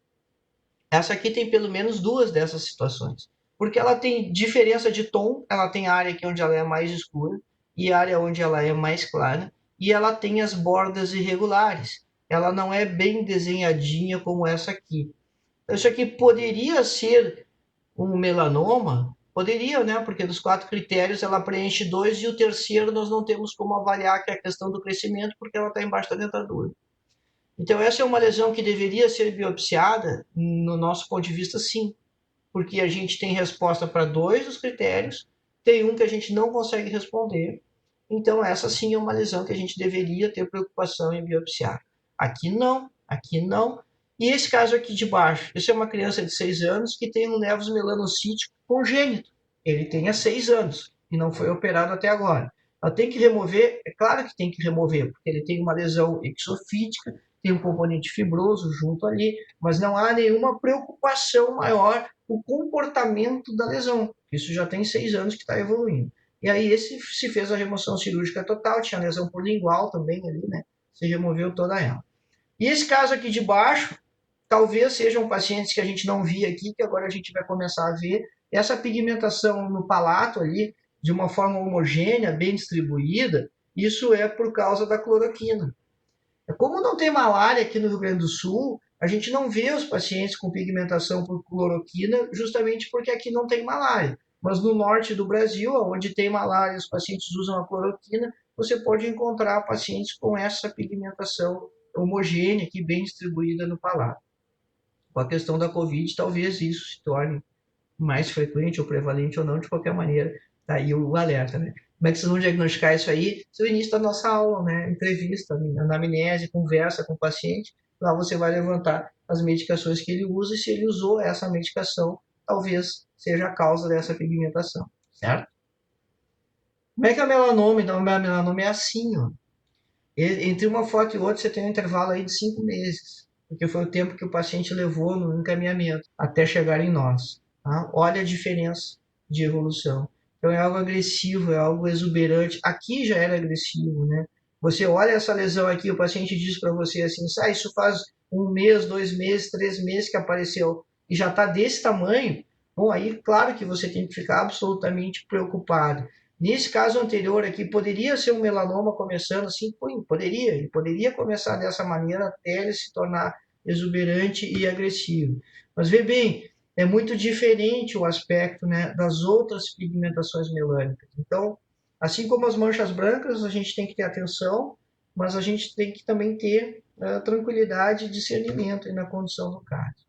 Essa aqui tem pelo menos 2 dessas situações, porque ela tem diferença de tom, ela tem área aqui onde ela é mais escura e área onde ela é mais clara, e ela tem as bordas irregulares. Ela não é bem desenhadinha como essa aqui. Isso aqui poderia ser um melanoma? Poderia, né? Porque dos 4 critérios ela preenche 2 e o terceiro nós não temos como avaliar, que é a questão do crescimento, porque ela está embaixo da dentadura. Então, essa é uma lesão que deveria ser biopsiada, no nosso ponto de vista, sim, porque a gente tem resposta para 2 dos critérios, tem um que a gente não consegue responder. Então, essa sim é uma lesão que a gente deveria ter preocupação em biopsiar. Aqui não, aqui não. E esse caso aqui de baixo, essa é uma criança de 6 anos que tem um nevus melanocítico congênito. Ele tem há 6 anos e não foi operado até agora. Ela tem que remover, é claro que tem que remover, porque ele tem uma lesão exofítica, tem um componente fibroso junto ali, mas não há nenhuma preocupação maior o comportamento da lesão. Isso já tem 6 anos que está evoluindo. E aí esse se fez a remoção cirúrgica total, tinha lesão por lingual também ali, né? Se removeu toda ela. E esse caso aqui de baixo, talvez sejam pacientes que a gente não via aqui, que agora a gente vai começar a ver. Essa pigmentação no palato ali, de uma forma homogênea, bem distribuída, isso é por causa da cloroquina. Como não tem malária aqui no Rio Grande do Sul, a gente não vê os pacientes com pigmentação por cloroquina, justamente porque aqui não tem malária. Mas no norte do Brasil, onde tem malária, os pacientes usam a cloroquina, você pode encontrar pacientes com essa pigmentação homogênea, aqui bem distribuída no palato. Com a questão da Covid, talvez isso se torne mais frequente ou prevalente ou não, de qualquer maneira, tá aí o alerta, né? Como é que vocês vão diagnosticar isso aí? Isso é o início da nossa aula, né? Entrevista, anamnese, conversa com o paciente, lá você vai levantar as medicações que ele usa e se ele usou essa medicação, talvez seja a causa dessa pigmentação, certo? Como é que é a melanoma? Então, a melanoma é assim, ó. Entre uma foto e outra, você tem um intervalo aí de 5 meses, porque foi o tempo que o paciente levou no encaminhamento até chegar em nós. Tá? Olha a diferença de evolução. Então é algo agressivo, é algo exuberante. Aqui já era agressivo, né? Você olha essa lesão aqui, o paciente diz para você assim, isso faz 1 mês, 2 meses, 3 meses que apareceu e já está desse tamanho. Bom, aí claro que você tem que ficar absolutamente preocupado. Nesse caso anterior aqui, poderia ser um melanoma começando assim? Poderia. Ele poderia começar dessa maneira até ele se tornar exuberante e agressivo. Mas vê bem, é muito diferente o aspecto, né, das outras pigmentações melânicas. Então, assim como as manchas brancas, a gente tem que ter atenção, mas a gente tem que também ter tranquilidade e discernimento na condição do caso.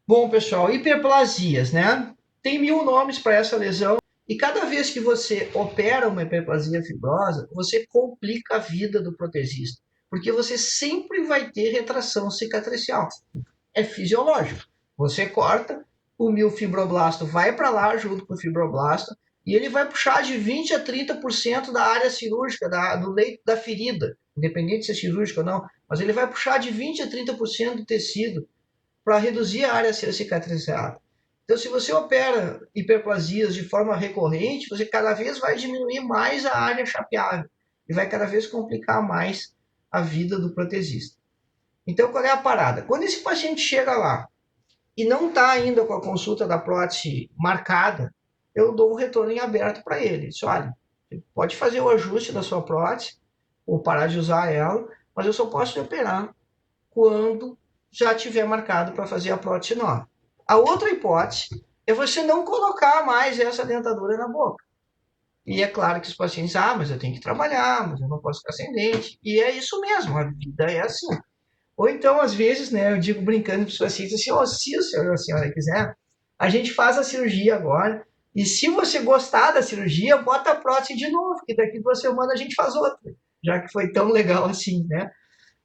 Bom, pessoal, hiperplasias, né? Tem 1000 nomes para essa lesão e cada vez que você opera uma hiperplasia fibrosa, você complica a vida do protesista, porque você sempre vai ter retração cicatricial. É fisiológico. Você corta, o miofibroblasto vai para lá junto com o fibroblasto e ele vai puxar de 20 a 30% da área cirúrgica, do leito da ferida, independente se é cirúrgica ou não, mas ele vai puxar de 20 a 30% do tecido para reduzir a área a ser cicatrizada. Então, se você opera hiperplasias de forma recorrente, você cada vez vai diminuir mais a área chapeável e vai cada vez complicar mais a vida do protesista. Então, qual é a parada? Quando esse paciente chega lá e não está ainda com a consulta da prótese marcada, eu dou um retorno em aberto para ele. Diz, olha, você pode fazer o ajuste da sua prótese ou parar de usar ela, mas eu só posso te operar quando já tiver marcado para fazer a prótese nova. A outra hipótese é você não colocar mais essa dentadura na boca. E é claro que os pacientes, mas eu tenho que trabalhar, mas eu não posso ficar sem dente. E é isso mesmo, a vida é assim. Ou então, às vezes, né, eu digo brincando para os pacientes assim, se a senhora quiser, a gente faz a cirurgia agora, e se você gostar da cirurgia, bota a prótese de novo, que daqui 2 semanas a gente faz outra, já que foi tão legal assim, né?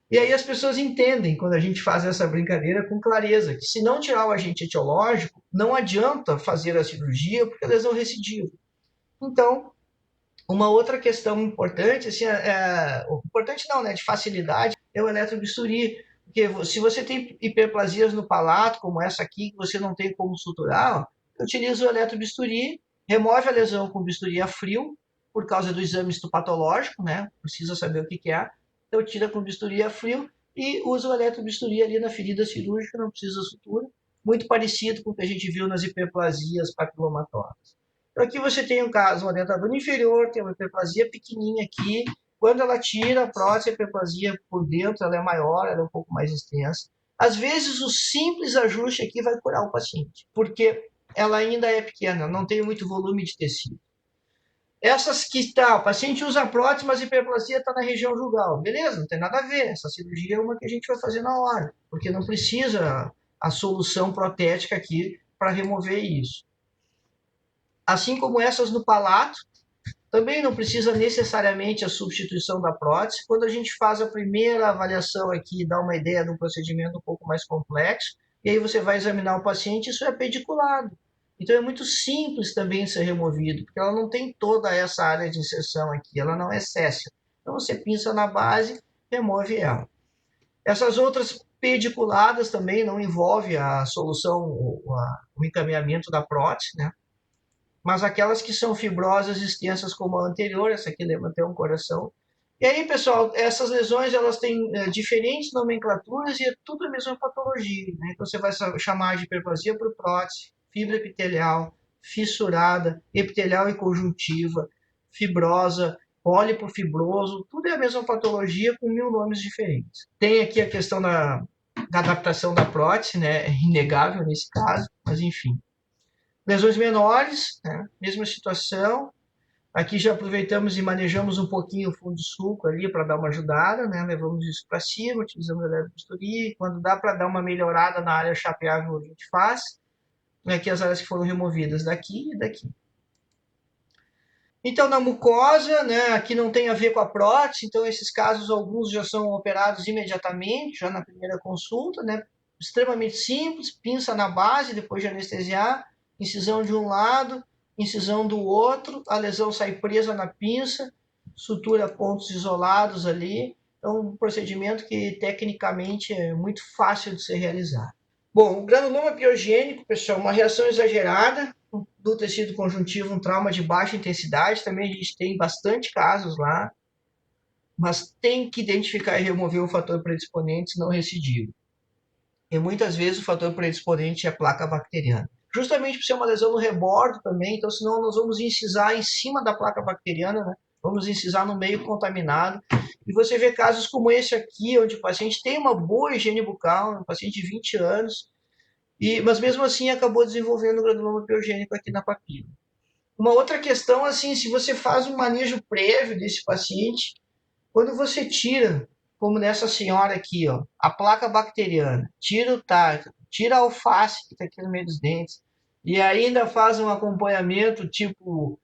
E aí as pessoas entendem, quando a gente faz essa brincadeira com clareza, que se não tirar o agente etiológico, não adianta fazer a cirurgia, porque a lesão recidiva. Então, uma outra questão importante, assim, importante não, né, de facilidade, é o eletrobisturi. Porque se você tem hiperplasias no palato, como essa aqui, que você não tem como suturar, utiliza o eletrobisturi, remove a lesão com bisturi a frio, por causa do exame histopatológico, né? Precisa saber o que é. Então, tira com bisturi a frio e usa o eletrobisturi ali na ferida cirúrgica, não precisa sutura. Muito parecido com o que a gente viu nas hiperplasias papilomatosas. Então, aqui você tem um caso, uma dentadura inferior, tem uma hiperplasia pequenininha aqui. Quando ela tira a prótese, a hiperplasia por dentro ela é maior, ela é um pouco mais extensa. Às vezes, o simples ajuste aqui vai curar o paciente, porque ela ainda é pequena, não tem muito volume de tecido. Essas que está, o paciente usa a prótese, mas a hiperplasia está na região jugal. Beleza, não tem nada a ver. Essa cirurgia é uma que a gente vai fazer na hora, porque não precisa a solução protética aqui para remover isso. Assim como essas no palato, também não precisa necessariamente a substituição da prótese. Quando a gente faz a primeira avaliação aqui, dá uma ideia de um procedimento um pouco mais complexo, e aí você vai examinar o paciente, isso é pediculado. Então é muito simples também ser removido, porque ela não tem toda essa área de inserção aqui, ela não é céssia. Então você pinça na base, remove ela. Essas outras pediculadas também não envolve a solução, o encaminhamento da prótese, né? Mas aquelas que são fibrosas extensas como a anterior, essa aqui lembra até um coração. E aí, pessoal, essas lesões elas têm diferentes nomenclaturas e é tudo a mesma patologia, né? Então você vai chamar de hiperplasia por prótese, fibra epitelial, fissurada, epitelial e conjuntiva, fibrosa, pólipo fibroso, tudo é a mesma patologia com 1000 nomes diferentes. Tem aqui a questão da adaptação da prótese, né? É inegável nesse caso, mas enfim. Lesões menores, né? Mesma situação. Aqui já aproveitamos e manejamos um pouquinho o fundo de sulco ali para dar uma ajudada, né? Levamos isso para cima, utilizamos a eletrobisturi. Quando dá para dar uma melhorada na área chapeável, a gente faz. Aqui as áreas que foram removidas daqui e daqui. Então, na mucosa, né, aqui não tem a ver com a prótese, então esses casos, alguns já são operados imediatamente, já na primeira consulta, né, extremamente simples, pinça na base, depois de anestesiar, incisão de um lado, incisão do outro, a lesão sai presa na pinça, sutura pontos isolados ali, então um procedimento que tecnicamente é muito fácil de ser realizado. Bom, o granuloma piogênico, pessoal, uma reação exagerada, do tecido conjuntivo um trauma de baixa intensidade, também a gente tem bastante casos lá, mas tem que identificar e remover o fator predisponente, não recidivo. E muitas vezes o fator predisponente é a placa bacteriana. Justamente por ser uma lesão no rebordo também, então senão nós vamos incisar em cima da placa bacteriana, né? Vamos incisar no meio contaminado. E você vê casos como esse aqui, onde o paciente tem uma boa higiene bucal, um paciente de 20 anos, mas mesmo assim acabou desenvolvendo granuloma piogênico aqui na papila. Uma outra questão, assim, se você faz um manejo prévio desse paciente, quando você tira, como nessa senhora aqui, ó, a placa bacteriana, tira o tártaro, tira a alface que está aqui no meio dos dentes, e ainda faz um acompanhamento tipo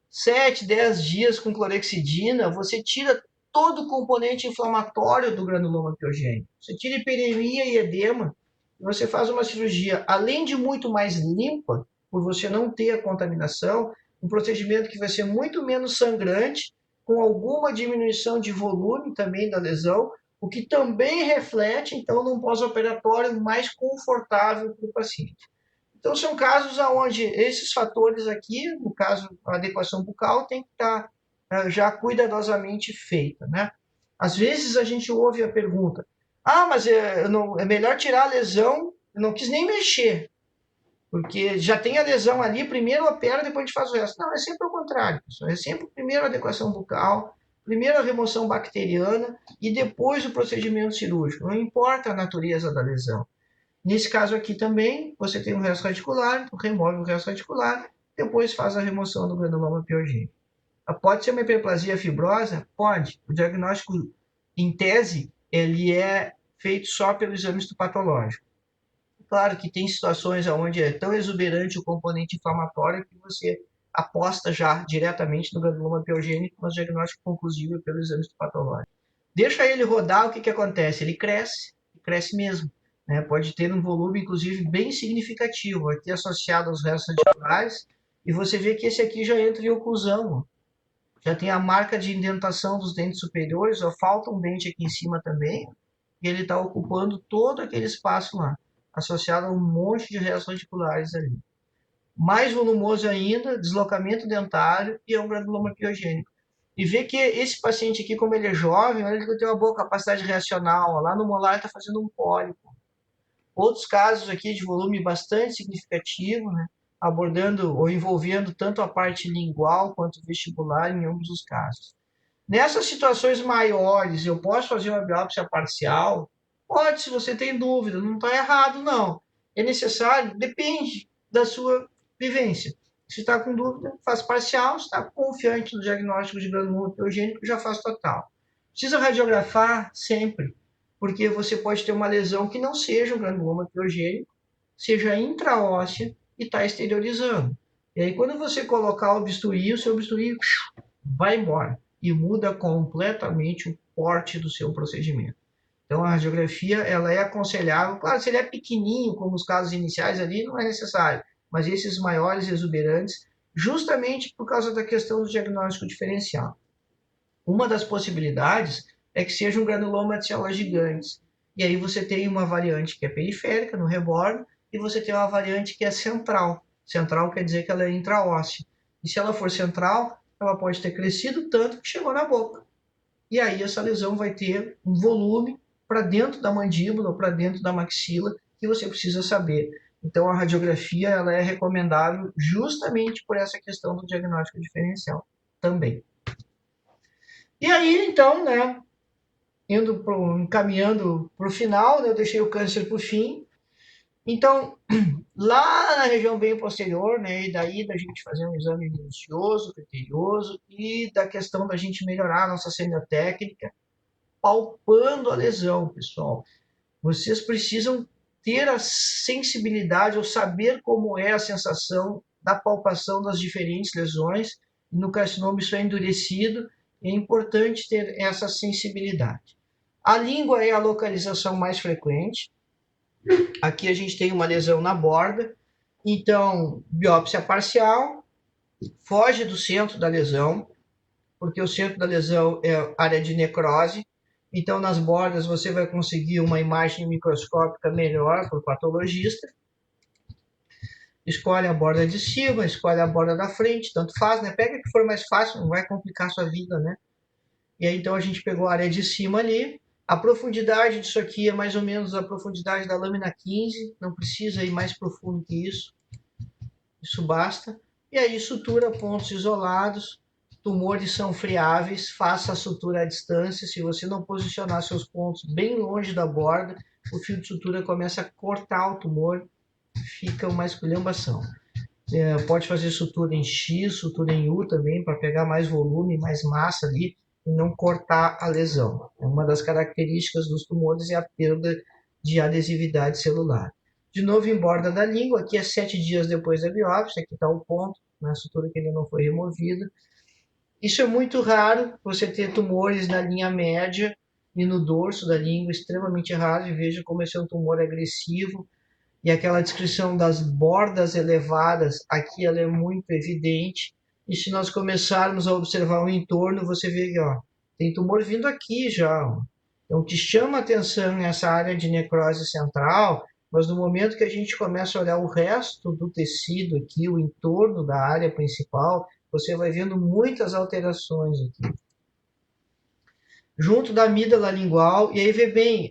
7, 10 dias com clorexidina, você tira todo o componente inflamatório do granuloma piogênico. Você tira hiperemia e edema, e você faz uma cirurgia, além de muito mais limpa, por você não ter a contaminação, um procedimento que vai ser muito menos sangrante, com alguma diminuição de volume também da lesão, o que também reflete, então, num pós-operatório mais confortável para o paciente. Então, são casos onde esses fatores aqui, no caso, a adequação bucal, tem que estar já cuidadosamente feita, né? Às vezes a gente ouve a pergunta, mas é melhor tirar a lesão, eu não quis nem mexer, porque já tem a lesão ali, primeiro opera, depois a gente faz o resto. Não, é sempre o contrário, pessoal. É sempre primeiro a adequação bucal, primeiro a remoção bacteriana e depois o procedimento cirúrgico. Não importa a natureza da lesão. Nesse caso aqui também, você tem um resto radicular, então remove o resto radicular, depois faz a remoção do granuloma piogênico. Pode ser uma hiperplasia fibrosa? Pode. O diagnóstico, em tese, ele é feito só pelo exame histopatológico. Claro que tem situações onde é tão exuberante o componente inflamatório que você aposta já diretamente no granuloma piogênico, mas o diagnóstico conclusivo é pelo exame histopatológico. Deixa ele rodar, o que acontece? Ele cresce mesmo. Né? Pode ter um volume, inclusive, bem significativo, aqui associado aos restos radiculares, e você vê que esse aqui já entra em oclusão, ó. Já tem a marca de indentação dos dentes superiores, ó, falta um dente aqui em cima também, e ele está ocupando todo aquele espaço lá, associado a um monte de restos radiculares ali. Mais volumoso ainda, deslocamento dentário e é um granuloma piogênico. E vê que esse paciente aqui, como ele é jovem, ele tem uma boa capacidade reacional, ó, lá no molar está fazendo um pólipo. Outros casos aqui de volume bastante significativo, né, abordando ou envolvendo tanto a parte lingual quanto vestibular em ambos os casos. Nessas situações maiores, eu posso fazer uma biópsia parcial? Pode, se você tem dúvida, não está errado, não. É necessário? Depende da sua vivência. Se está com dúvida, faz parcial. Se está confiante no diagnóstico de granuloma piogênico, já faz total. Precisa radiografar sempre, porque você pode ter uma lesão que não seja um granuloma piogênico, seja intraóssea e está exteriorizando. E aí, quando você colocar o bisturi, o seu bisturi vai embora e muda completamente o porte do seu procedimento. Então, a radiografia ela é aconselhável. Claro, se ele é pequenininho, como os casos iniciais ali, não é necessário. Mas esses maiores exuberantes, justamente por causa da questão do diagnóstico diferencial. Uma das possibilidades é que seja um granuloma de células gigantes. E aí você tem uma variante que é periférica, no rebordo, e você tem uma variante que é central. Central quer dizer que ela é intraóssea. E se ela for central, ela pode ter crescido tanto que chegou na boca. E aí essa lesão vai ter um volume para dentro da mandíbula ou para dentro da maxila que você precisa saber. Então a radiografia ela é recomendável justamente por essa questão do diagnóstico diferencial também. E aí, então, né, encaminhando para o final, né, eu deixei o câncer para o fim. Então, lá na região bem posterior, né, e daí da gente fazer um exame minucioso, criterioso, e da questão da gente melhorar a nossa semiotécnica, palpando a lesão, pessoal. Vocês precisam ter a sensibilidade ou saber como é a sensação da palpação das diferentes lesões. No carcinoma isso é endurecido, é importante ter essa sensibilidade. A língua é a localização mais frequente. Aqui a gente tem uma lesão na borda, então biópsia parcial, foge do centro da lesão, porque o centro da lesão é área de necrose, então nas bordas você vai conseguir uma imagem microscópica melhor para o patologista. escolhe a borda de cima, escolhe a borda da frente, tanto faz, né? Pega a que for mais fácil, não vai complicar a sua vida, né? E aí, então, a gente pegou a área de cima ali. A profundidade disso aqui é mais ou menos a profundidade da lâmina 15, não precisa ir mais profundo que isso basta. E aí, sutura pontos isolados, tumores são friáveis, faça a sutura à distância. Se você não posicionar seus pontos bem longe da borda, o fio de sutura começa a cortar o tumor, fica uma esculhambação. Pode fazer sutura em X, sutura em U também, para pegar mais volume, mais massa ali e não cortar a lesão. Uma das características dos tumores é a perda de adesividade celular. De novo, em borda da língua, aqui é 7 dias depois da biópsia, aqui está o ponto, na sutura que ainda não foi removida. Isso é muito raro, você ter tumores na linha média e no dorso da língua, extremamente raro, e veja como esse é um tumor agressivo, e aquela descrição das bordas elevadas, aqui ela é muito evidente. E se nós começarmos a observar o entorno, você vê que tem tumor vindo aqui já. Então, te chama a atenção essa área de necrose central, mas no momento que a gente começa a olhar o resto do tecido aqui, o entorno da área principal, você vai vendo muitas alterações aqui junto da amígdala lingual, e aí vê bem,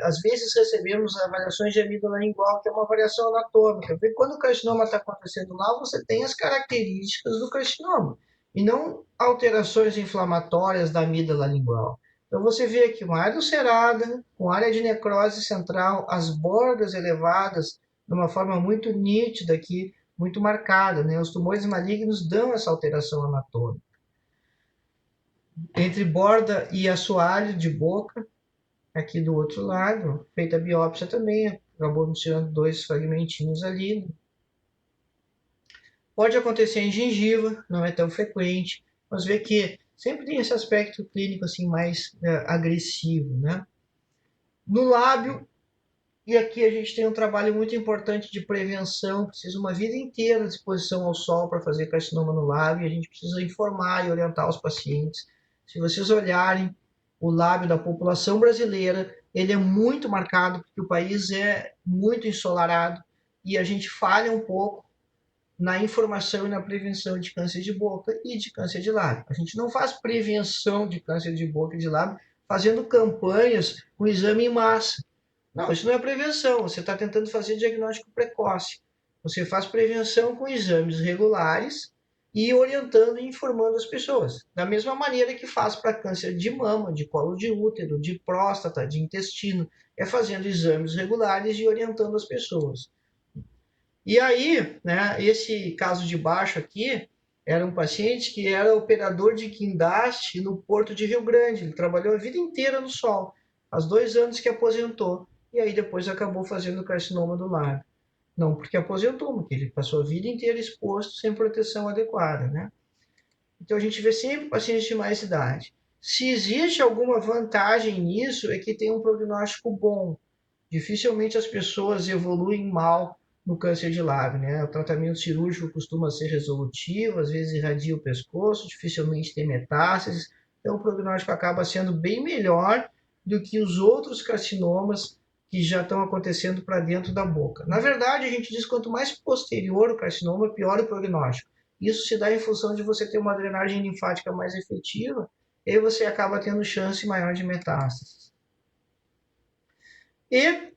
às vezes recebemos avaliações de amígdala lingual, que é uma variação anatômica. Vê quando o carcinoma está acontecendo lá, você tem as características do carcinoma, e não alterações inflamatórias da amígdala lingual. Então você vê aqui uma área ulcerada, com área de necrose central, as bordas elevadas, de uma forma muito nítida aqui, muito marcada, né? Os tumores malignos dão essa alteração anatômica. Entre borda e assoalho de boca, aqui do outro lado, feita a biópsia também, acabou tirando 2 fragmentinhos ali. Pode acontecer em gengiva, não é tão frequente, mas vê que sempre tem esse aspecto clínico assim mais agressivo, né? No lábio, e aqui a gente tem um trabalho muito importante de prevenção, precisa uma vida inteira de exposição ao sol para fazer carcinoma no lábio, e a gente precisa informar e orientar os pacientes. Se vocês olharem o lábio da população brasileira, ele é muito marcado, porque o país é muito ensolarado, e a gente falha um pouco na informação e na prevenção de câncer de boca e de câncer de lábio. A gente não faz prevenção de câncer de boca e de lábio fazendo campanhas com exame em massa. Não, isso não é prevenção, você está tentando fazer diagnóstico precoce. Você faz prevenção com exames regulares e orientando e informando as pessoas. Da mesma maneira que faz para câncer de mama, de colo de útero, de próstata, de intestino, é fazendo exames regulares e orientando as pessoas. E aí, né, esse caso de baixo aqui, era um paciente que era operador de guindaste no Porto de Rio Grande. Ele trabalhou a vida inteira no sol, faz 2 anos que aposentou, e aí depois acabou fazendo carcinoma do lábio. Não porque aposentou, porque ele passou a vida inteira exposto sem proteção adequada, né? Então a gente vê sempre pacientes de mais idade. Se existe alguma vantagem nisso, é que tem um prognóstico bom. Dificilmente as pessoas evoluem mal no câncer de lábio, né? O tratamento cirúrgico costuma ser resolutivo, às vezes irradia o pescoço, dificilmente tem metástases, então o prognóstico acaba sendo bem melhor do que os outros carcinomas que já estão acontecendo para dentro da boca. Na verdade, a gente diz que quanto mais posterior o carcinoma, pior o prognóstico. Isso se dá em função de você ter uma drenagem linfática mais efetiva, e aí você acaba tendo chance maior de metástases. E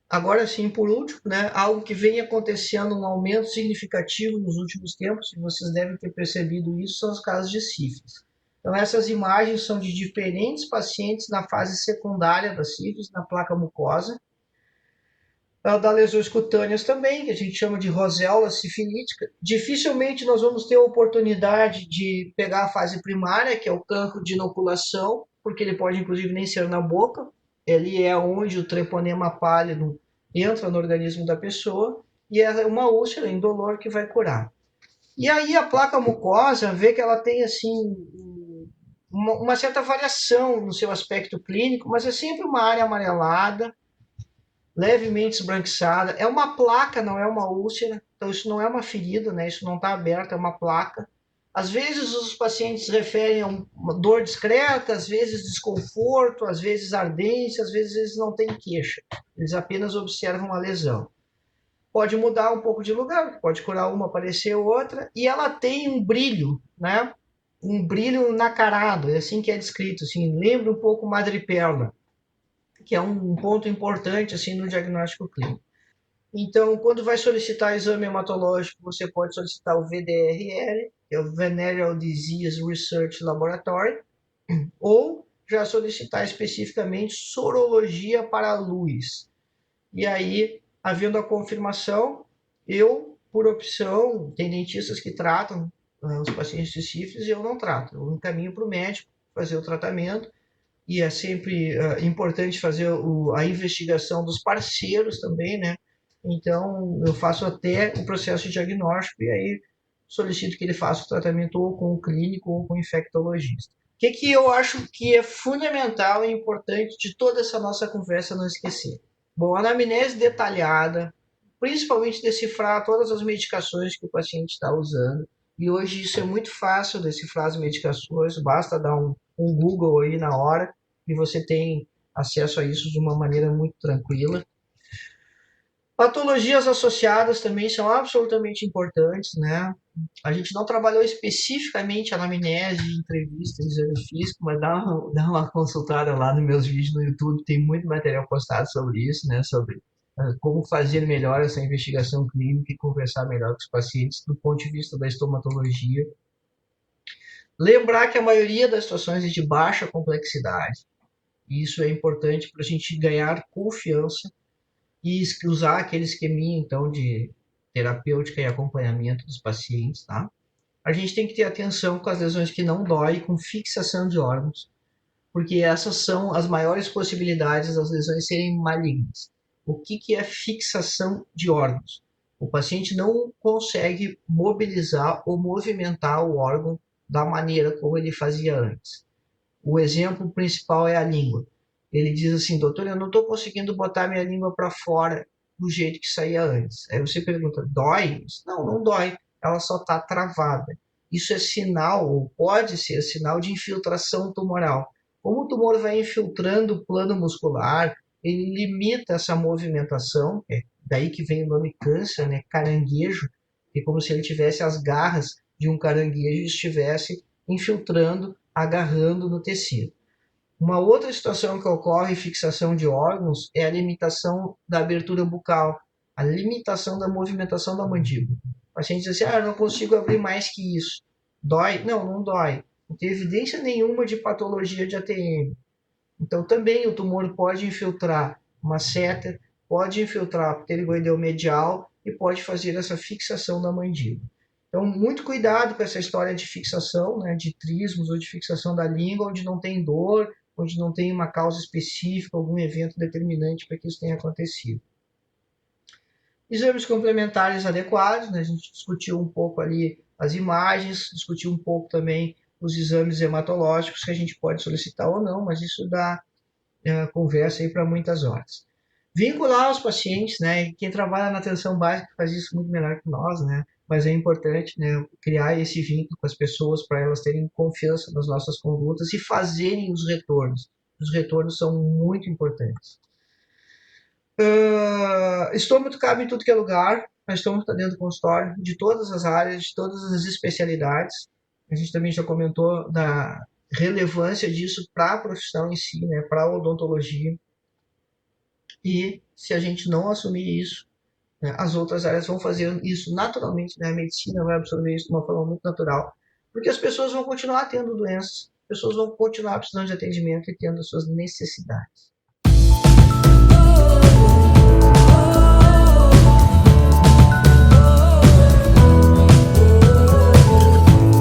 agora sim, por último, né, algo que vem acontecendo um aumento significativo nos últimos tempos, e vocês devem ter percebido isso, são os casos de sífilis. Então essas imagens são de diferentes pacientes na fase secundária da sífilis, na placa mucosa, da lesões cutâneas também, que a gente chama de roséola sifilítica. Dificilmente nós vamos ter a oportunidade de pegar a fase primária, que é o cancro de inoculação, porque ele pode inclusive nem ser na boca, ele é onde o treponema pálido entra no organismo da pessoa, e é uma úlcera indolor que vai curar. E aí a placa mucosa vê que ela tem assim uma certa variação no seu aspecto clínico, mas é sempre uma área amarelada, levemente esbranquiçada. É uma placa, não é uma úlcera. Então isso não é uma ferida, né? Isso não está aberto, é uma placa. Às vezes os pacientes referem a uma dor discreta, às vezes desconforto, às vezes ardência, às vezes eles não têm queixa. Eles apenas observam a lesão. pode mudar um pouco de lugar, pode curar uma, aparecer outra, e ela tem um brilho, né? Um brilho nacarado, é assim que é descrito, assim, lembra um pouco madreperla, que é um ponto importante assim no diagnóstico clínico. Então, quando vai solicitar exame hematológico, você pode solicitar o VDRL, que é o Venereal Disease Research Laboratory, ou já solicitar especificamente sorologia para a luz. E aí, havendo a confirmação, eu, por opção, tem dentistas que tratam os pacientes de sífilis e eu não trato. Eu encaminho para o médico fazer o tratamento e é sempre importante fazer a investigação dos parceiros também, né? Então, eu faço até o processo de diagnóstico e aí solicito que ele faça o tratamento ou com o clínico ou com o infectologista. O que eu acho que é fundamental e importante de toda essa nossa conversa não esquecer? Bom, a anamnese detalhada, principalmente decifrar todas as medicações que o paciente está usando. E hoje isso é muito fácil, decifrar as medicações, basta dar um Google aí na hora e você tem acesso a isso de uma maneira muito tranquila. Patologias associadas também são absolutamente importantes, né? A gente não trabalhou especificamente a anamnese, entrevista, exame físico, mas dá uma consultada lá nos meus vídeos no YouTube, tem muito material postado sobre isso, né? Sobre como fazer melhor essa investigação clínica e conversar melhor com os pacientes do ponto de vista da estomatologia. Lembrar que a maioria das situações é de baixa complexidade, e isso é importante para a gente ganhar confiança e usar aquele esqueminha, então, de terapêutica e acompanhamento dos pacientes, tá? A gente tem que ter atenção com as lesões que não dói, com fixação de órgãos, porque essas são as maiores possibilidades das lesões serem malignas. O que é fixação de órgãos? O paciente não consegue mobilizar ou movimentar o órgão da maneira como ele fazia antes. O exemplo principal é a língua. Ele diz assim, doutor, eu não estou conseguindo botar minha língua para fora do jeito que saía antes. Aí você pergunta, dói? Não, não dói. Ela só está travada. Isso é sinal, ou pode ser sinal de infiltração tumoral. Como o tumor vai infiltrando o plano muscular, ele limita essa movimentação, é daí que vem o nome câncer, né? Caranguejo, é como se ele tivesse as garras de um caranguejo e estivesse infiltrando, agarrando no tecido. Uma outra situação que ocorre em fixação de órgãos é a limitação da abertura bucal, a limitação da movimentação da mandíbula. O paciente diz assim, eu não consigo abrir mais que isso. Dói? Não, não dói. Não tem evidência nenhuma de patologia de ATM. Então, também o tumor pode infiltrar uma seta, pode infiltrar pterigoideu medial e pode fazer essa fixação da mandíbula. Então, muito cuidado com essa história de fixação, né, de trismos ou de fixação da língua, onde não tem dor, onde não tem uma causa específica, algum evento determinante para que isso tenha acontecido. Exames complementares adequados, né, a gente discutiu um pouco ali as imagens, discutiu um pouco também os exames hematológicos que a gente pode solicitar ou não, mas isso dá conversa aí para muitas horas. Vincular os pacientes, né? Quem trabalha na atenção básica faz isso muito melhor que nós, né? Mas é importante, né, criar esse vínculo com as pessoas para elas terem confiança nas nossas condutas e fazerem os retornos. Os retornos são muito importantes. Estômago cabe em tudo que é lugar. A estômago está dentro do consultório, de todas as áreas, de todas as especialidades. A gente também já comentou da relevância disso para a profissão em si, né, para a odontologia. E se a gente não assumir isso, né, as outras áreas vão fazer isso naturalmente, né, a medicina vai absorver isso de uma forma muito natural, porque as pessoas vão continuar tendo doenças, as pessoas vão continuar precisando de atendimento e tendo as suas necessidades.